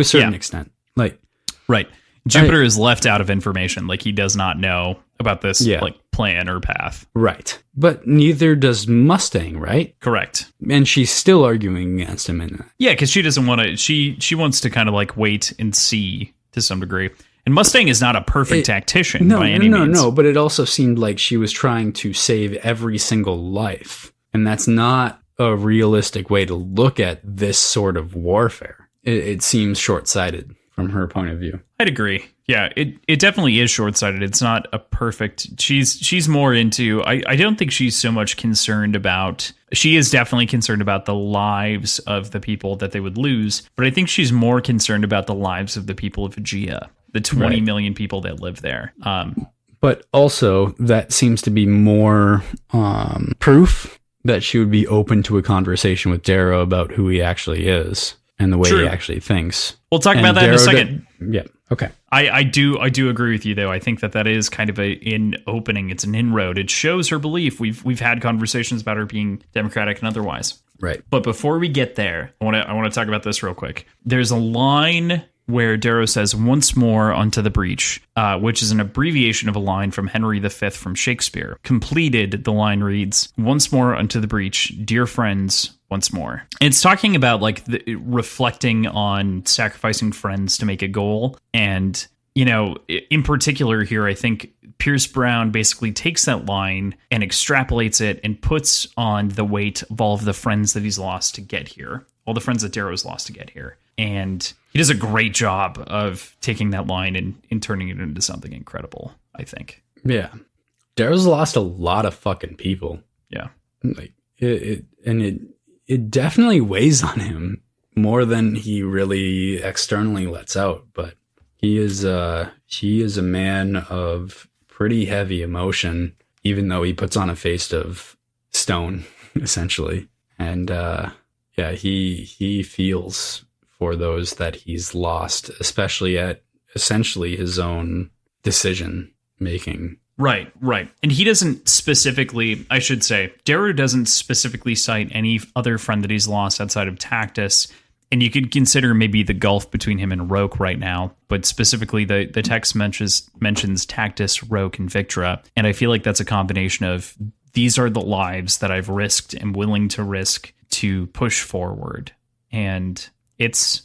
certain extent. Like, right, Jupiter is left out of information. Like he does not know about this like plan or path. Right, but neither does Mustang. Right, correct. And she's still arguing against him in that. Yeah, because she doesn't want to. She wants to kind of like wait and see to some degree. And Mustang is not a perfect tactician by any means. No, but it also seemed like she was trying to save every single life. And that's not a realistic way to look at this sort of warfare. It seems short-sighted from her point of view. I'd agree. Yeah, it definitely is short-sighted. It's not a perfect... She's more into... I don't think she's so much concerned about... She is definitely concerned about the lives of the people that they would lose, but I think she's more concerned about the lives of the people of Aegea. The 20 million people that live there. But also, that seems to be more proof that she would be open to a conversation with Darrow about who he actually is and the way he actually thinks. We'll talk about that in a second. Yeah. Okay. I do agree with you, though. I think that is kind of an opening. It's an inroad. It shows her belief. We've had conversations about her being democratic and otherwise. Right. But before we get there, I want to talk about this real quick. There's a line where Darrow says, "Once more onto the breach," which is an abbreviation of a line from Henry V from Shakespeare. Completed, the line reads, "Once more unto the breach, dear friends, once more." It's talking about like reflecting on sacrificing friends to make a goal. And, in particular here, I think Pierce Brown basically takes that line and extrapolates it and puts on the weight of all of the friends that he's lost to get here. All the friends that Darrow's lost to get here. And he does a great job of taking that line and turning it into something incredible, I think. Yeah. Darrow's lost a lot of fucking people. Yeah. Like it definitely weighs on him more than he really externally lets out. But he is a man of pretty heavy emotion, even though he puts on a face of stone, essentially. And he feels for those that he's lost, especially at essentially his own decision making. Right. And he doesn't specifically, I should say, Darrow doesn't specifically cite any other friend that he's lost outside of Tactus. And you could consider maybe the gulf between him and Roke right now. But specifically, the text mentions Tactus, Roke, and Victra. And I feel like that's a combination of these are the lives that I've risked and willing to risk to push forward. And it's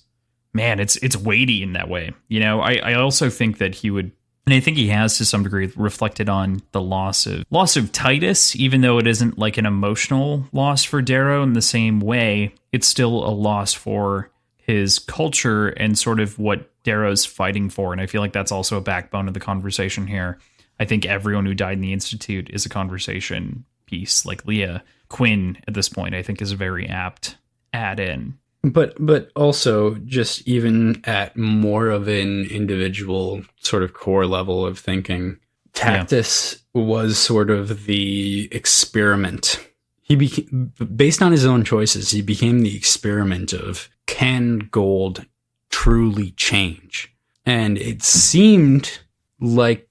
weighty in that way. I also think that he would, and I think he has to some degree reflected on the loss of Titus, even though it isn't like an emotional loss for Darrow in the same way. It's still a loss for his culture and sort of what Darrow's fighting for. And I feel like that's also a backbone of the conversation here. I think everyone who died in the Institute is a conversation piece. Like Leah Quinn at this point, I think is a very apt add-in. But also just even at more of an individual sort of core level of thinking, Tactus was sort of the experiment. He became, based on his own choices, he became the experiment of, can gold truly change? And it seemed like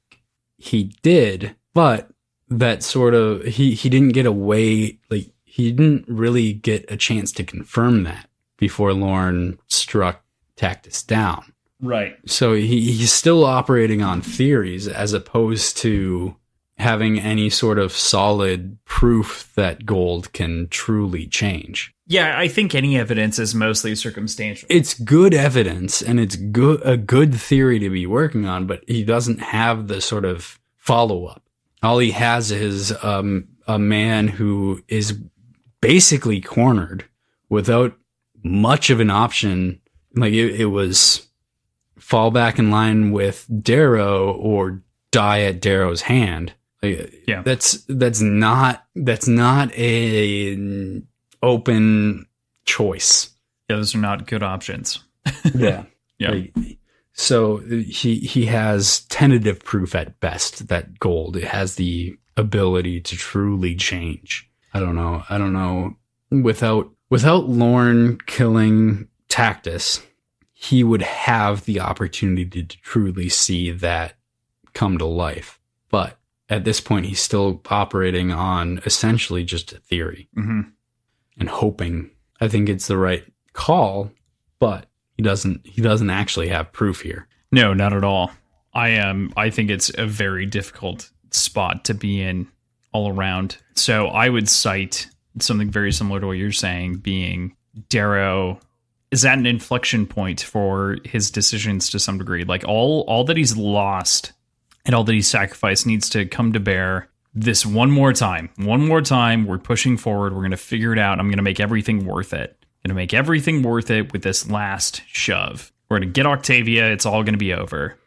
he did, but that sort of, he didn't get away, like he didn't really get a chance to confirm that before Lorn struck Tactus down. Right. So he's still operating on theories as opposed to having any sort of solid proof that gold can truly change. Yeah, I think any evidence is mostly circumstantial. It's good evidence and it's a good theory to be working on, but he doesn't have the sort of follow-up. All he has is a man who is basically cornered without much of an option. Like it was fall back in line with Darrow or die at Darrow's hand. Like, yeah, that's not an open choice. Yeah, those are not good options. Yeah. Yeah. Like, so he has tentative proof at best that gold, it has the ability to truly change. I don't know. Without Lorn killing Tactus, he would have the opportunity to truly see that come to life. But at this point, he's still operating on essentially just a theory and hoping. I think it's the right call, but he doesn't actually have proof here. No, not at all. I think it's a very difficult spot to be in all around. So I would cite something very similar to what you're saying, being Darrow is at an inflection point for his decisions to some degree. Like all that he's lost and all that he's sacrificed needs to come to bear this one more time. We're pushing forward. We're going to figure it out. I'm going to make everything worth it. Going to make everything worth it with this last shove. We're going to get Octavia. It's all going to be over.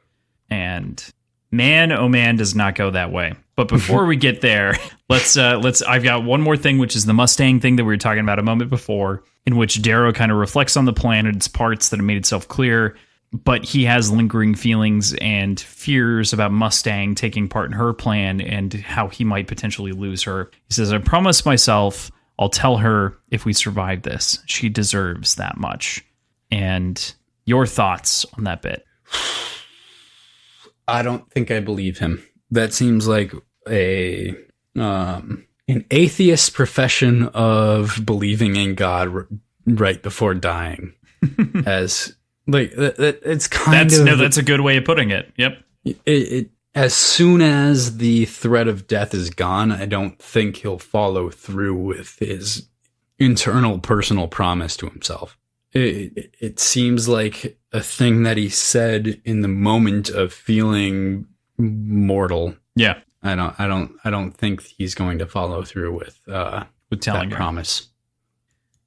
And man, oh man, does not go that way. But before we get there, let's I've got one more thing, which is the Mustang thing that we were talking about a moment before, in which Darrow kind of reflects on the plan and its parts that have made itself clear, but he has lingering feelings and fears about Mustang taking part in her plan and how he might potentially lose her. He says, I promised myself I'll tell her if we survive this, she deserves that much. And your thoughts on that bit? I don't think I believe him. That seems like an atheist profession of believing in God right before dying. As like it's kind of that's a good way of putting it. Yep. It as soon as the threat of death is gone, I don't think he'll follow through with his internal personal promise to himself. It seems like a thing that he said in the moment of feeling mortal. Yeah. I don't think he's going to follow through with telling that promise.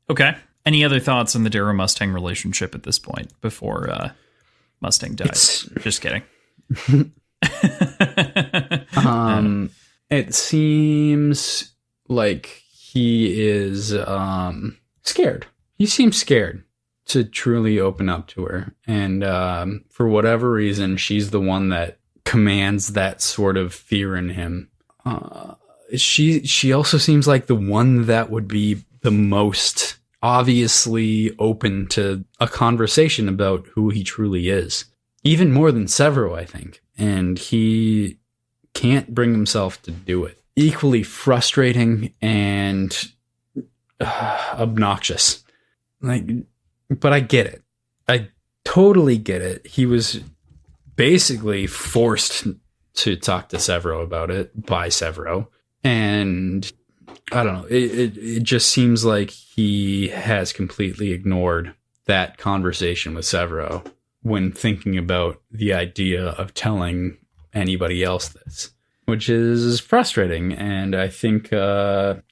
Okay. Any other thoughts on the Darrow Mustang relationship at this point before Mustang dies? Just kidding. It seems like he is scared. He seems scared to truly open up to her, and for whatever reason, she's the one that commands that sort of fear in him. She also seems like the one that would be the most obviously open to a conversation about who he truly is, even more than Severo, I think. And he can't bring himself to do it. Equally frustrating and obnoxious. But I get it. I totally get it. He was basically forced to talk to Severo about it by Severo. And I don't know. It just seems like he has completely ignored that conversation with Severo when thinking about the idea of telling anybody else this, which is frustrating and I think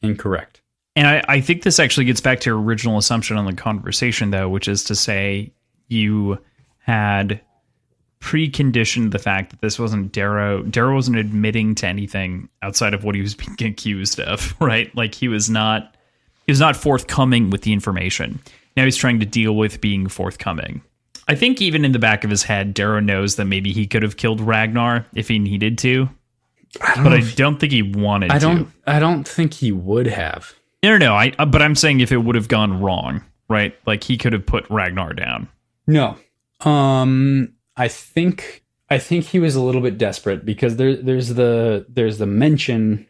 incorrect. And I think this actually gets back to your original assumption on the conversation, though, which is to say you had preconditioned the fact that this wasn't Darrow. Darrow wasn't admitting to anything outside of what he was being accused of, right? Like he was not forthcoming with the information. Now he's trying to deal with being forthcoming. I think even in the back of his head, Darrow knows that maybe he could have killed Ragnar if he needed to. I don't think he wanted to. I don't think he would have. No. But I'm saying if it would have gone wrong, right? Like he could have put Ragnar down. No. I think he was a little bit desperate because there's the mention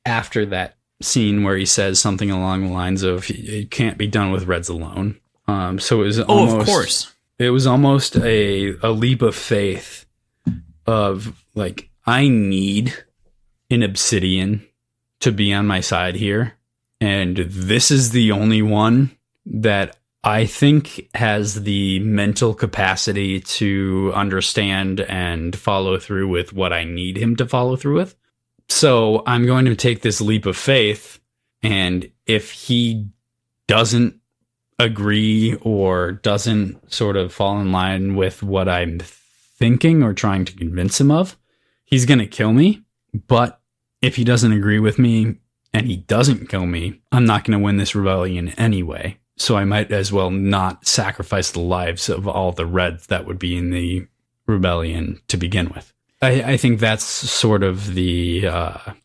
after that scene where he says something along the lines of "It can't be done with Reds alone." So it was almost, of course, it was almost a leap of faith of like, I need an Obsidian to be on my side here, and this is the only one that I think has the mental capacity to understand and follow through with what I need him to follow through with. So I'm going to take this leap of faith, and if he doesn't agree or doesn't sort of fall in line with what I'm thinking or trying to convince him of, he's going to kill me. But if he doesn't agree with me and he doesn't kill me, I'm not going to win this rebellion anyway. So I might as well not sacrifice the lives of all the Reds that would be in the rebellion to begin with. I think that's sort of the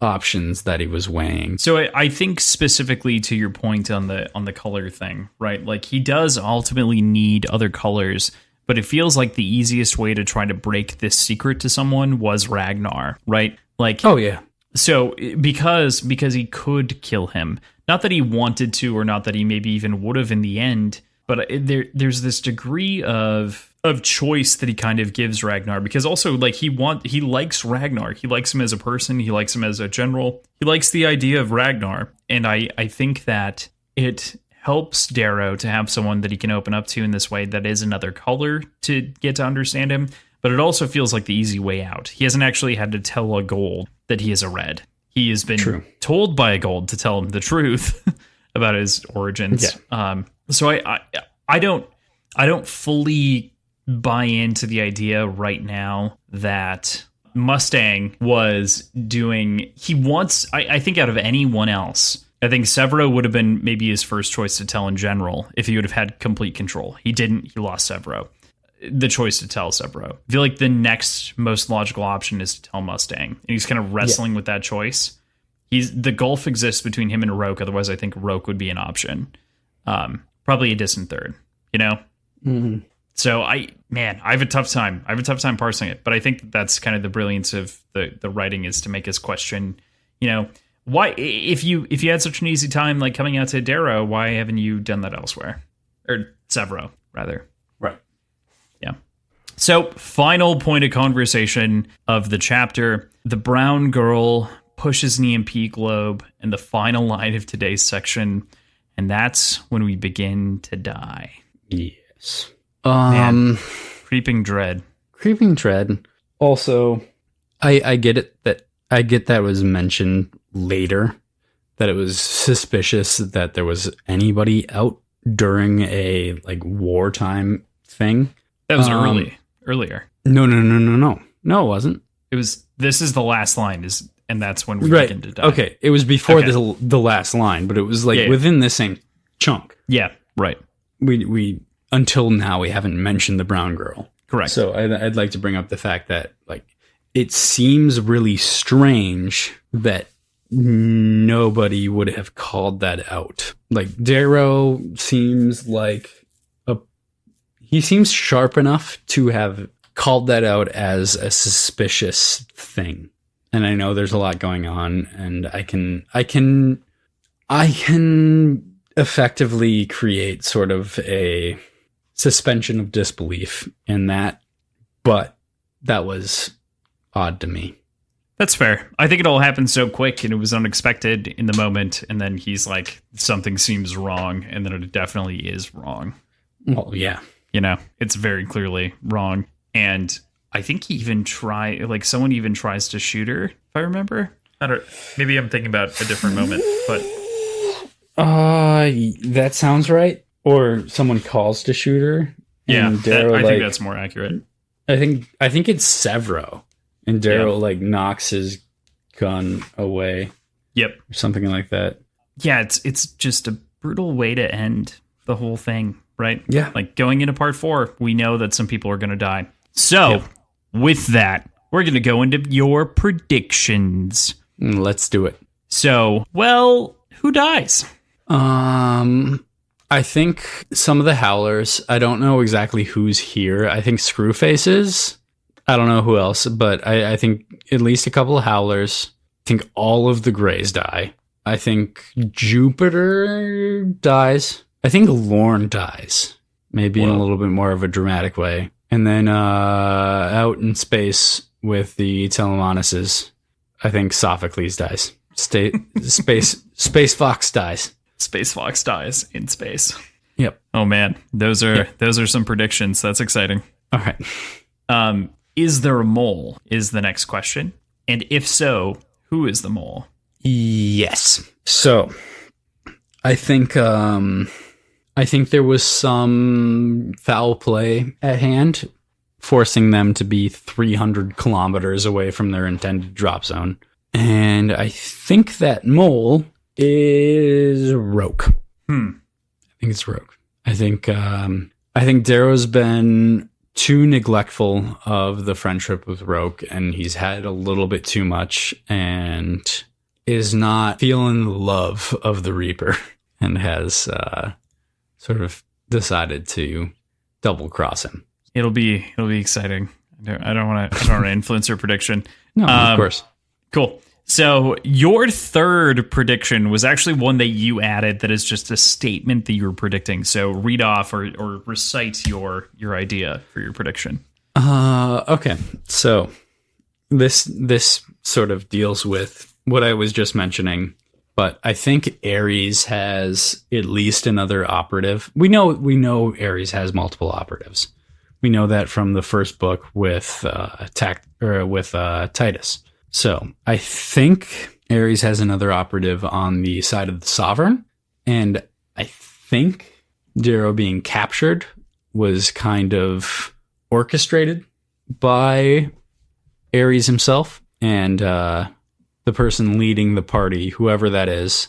options that he was weighing. So I think specifically to your point on the color thing, right? Like he does ultimately need other colors, but it feels like the easiest way to try to break this secret to someone was Ragnar, right? Like, oh yeah. So because he could kill him, not that he wanted to, or not that he maybe even would have in the end, but there's this degree of choice that he kind of gives Ragnar, because also like he likes Ragnar. He likes him as a person. He likes him as a general. He likes the idea of Ragnar. And I think that it helps Darrow to have someone that he can open up to in this way that is another color to get to understand him. But it also feels like the easy way out. He hasn't actually had to tell a Gold that he is a Red. He has been told by a Gold to tell him the truth about his origins. Yeah. So I don't fully buy into the idea right now that Mustang was doing. He wants. I think out of anyone else, I think Severo would have been maybe his first choice to tell in general if he would have had complete control. He didn't. He lost Severo. The choice to tell Severo. I feel like the next most logical option is to tell Mustang. And he's kind of wrestling with that choice. the gulf exists between him and Roke. Otherwise, I think Roke would be an option. Probably a distant third, you know? Mm-hmm. So I have a tough time. I have a tough time parsing it, but I think that's kind of the brilliance of the writing, is to make us question, you know, why, if you had such an easy time like coming out to Darrow, why haven't you done that elsewhere? Or Severo, rather. Right. Yeah. So, final point of conversation of the chapter. The brown girl pushes an EMP globe in the final line of today's section, and that's when we begin to die. Yes. Man, creeping dread. Creeping dread. Also, I get it that was mentioned later, that it was suspicious that there was anybody out during a like wartime thing. That was earlier. No, it wasn't. It was. This is the last line, and that's when we begin to die. Okay, it was before the last line, but it was like within the same chunk. Yeah, right. We until now we haven't mentioned the brown girl. Correct. So I'd like to bring up the fact that like it seems really strange that nobody would have called that out. Like Darrow seems like he seems sharp enough to have called that out as a suspicious thing. And I know there's a lot going on, and I can effectively create sort of a suspension of disbelief in that, but that was odd to me. That's fair. I think it all happened so quick and it was unexpected in the moment, and then he's like, something seems wrong, and then it definitely is wrong. Well, yeah. You know, it's very clearly wrong. And I think he even someone even tries to shoot her, if I remember. Maybe I'm thinking about a different moment, but that sounds right. Or someone calls to shoot her. Yeah, I think that's more accurate. I think it's Severo, and Darrow knocks his gun away. Yep, or something like that. Yeah, it's just a brutal way to end the whole thing, right? Yeah, like going into part 4, we know that some people are going to die. So with that, we're going to go into your predictions. Let's do it. So, well, who dies? I think some of the Howlers. I don't know exactly who's here. I think Screwfaces. I don't know who else, but I think at least a couple of Howlers. I think all of the Greys die. I think Jupiter dies. I think Lorn dies. Maybe in a little bit more of a dramatic way. And then out in space with the Telemonises, I think Sophocles dies. Space Fox dies. Space Fox dies in space. Yep. Oh man, those are some predictions. That's exciting. All right. Is there a mole? Is the next question. And if so, who is the mole? Yes. So, I think there was some foul play at hand, forcing them to be 300 kilometers away from their intended drop zone. And I think that mole is Roke. I think it's Roke. I think Darrow's been too neglectful of the friendship with Roke, and he's had a little bit too much and is not feeling the love of the Reaper, and has sort of decided to double cross him. It'll be exciting. I don't want to influence your prediction. No, of course. Cool. So your third prediction was actually one that you added that is just a statement that you were predicting. So read off or recite your idea for your prediction. Okay. So this sort of deals with what I was just mentioning, but I think Ares has at least another operative. We know Ares has multiple operatives. We know that from the first book with Titus. So I think Ares has another operative on the side of the Sovereign, and I think Darrow being captured was kind of orchestrated by Ares himself, and the person leading the party, whoever that is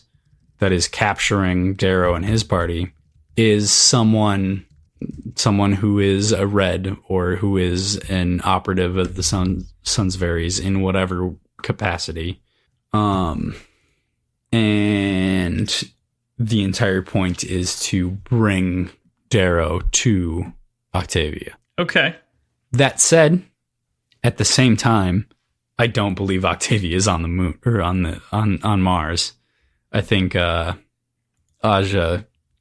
capturing Darrow and his party, is someone who is a Red or who is an operative of the Sons Veris in whatever capacity. And the entire point is to bring Darrow to Octavia. Okay. That said, at the same time, I don't believe Octavia is on the moon or on Mars. I think Aja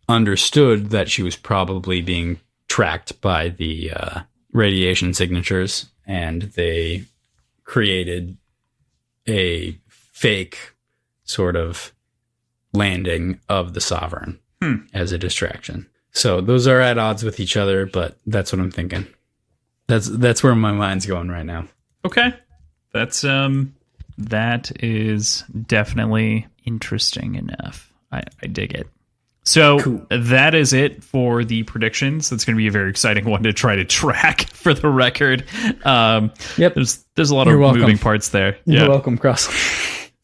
understood that she was probably being tracked by the radiation signatures, and they created a fake sort of landing of the Sovereign as a distraction. So those are at odds with each other, but that's what I'm thinking. That's where my mind's going right now. Okay. That is definitely interesting enough. I dig it. So cool. That is it for the predictions. That's going to be a very exciting one to try to track for the record. Yep. There's a lot of moving parts there. You're welcome, Cross.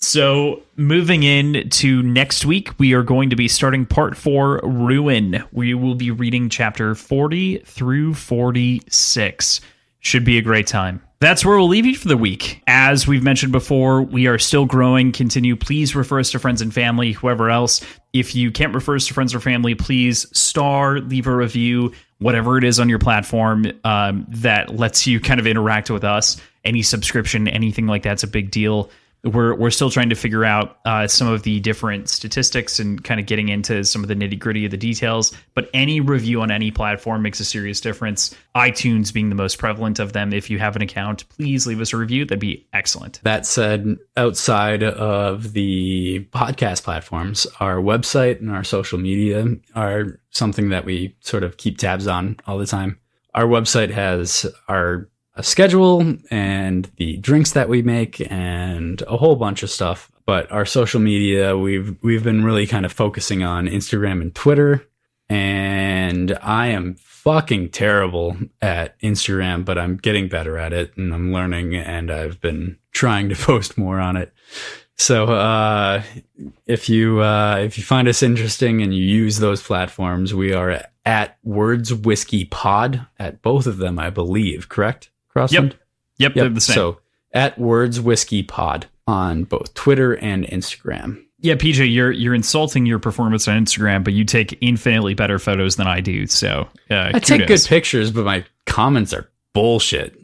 So moving into next week, we are going to be starting part 4, Ruin. We will be reading chapter 40 through 46. Should be a great time. That's where we'll leave you for the week. As we've mentioned before, we are still growing. Continue. Please refer us to friends and family, whoever else. If you can't refer us to friends or family, please leave a review, whatever it is on your platform that lets you kind of interact with us. Any subscription, anything like that's a big deal. We're still trying to figure out some of the different statistics and kind of getting into some of the nitty gritty of the details. But any review on any platform makes a serious difference. iTunes being the most prevalent of them. If you have an account, please leave us a review. That'd be excellent. That said, outside of the podcast platforms, our website and our social media are something that we sort of keep tabs on all the time. Our website has our schedule and the drinks that we make and a whole bunch of stuff. But our social media, we've been really kind of focusing on Instagram and Twitter. And I am fucking terrible at Instagram, but I'm getting better at it and I'm learning, and I've been trying to post more on it. So if you find us interesting and you use those platforms, we are at Words Whiskey Pod at both of them, I believe. Correct? Crossland? Yep, they're the same. So at Words Whiskey Pod on both Twitter and Instagram. Yeah, PJ, you're insulting your performance on Instagram, but you take infinitely better photos than I do. So I take good pictures, but my comments are bullshit.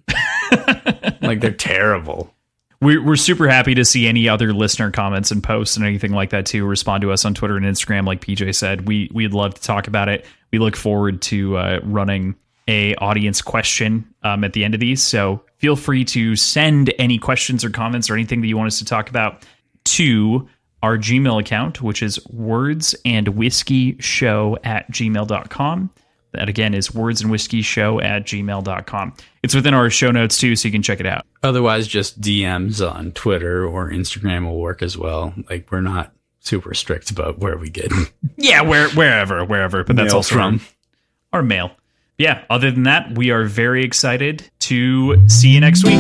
Like, they're terrible. We're super happy to see any other listener comments and posts and anything like that too. Respond to us on Twitter and Instagram, like PJ said. We'd love to talk about it. We look forward to running a audience question at the end of these. So feel free to send any questions or comments or anything that you want us to talk about to our Gmail account, which is wordsandwhiskeyshow@gmail.com. That again is wordsandwhiskeyshow@gmail.com. It's within our show notes too, so you can check it out. Otherwise, just DMs on Twitter or Instagram will work as well. Like, we're not super strict about where we get. Yeah, wherever, but that's also from our mail. Yeah, other than that, we are very excited to see you next week.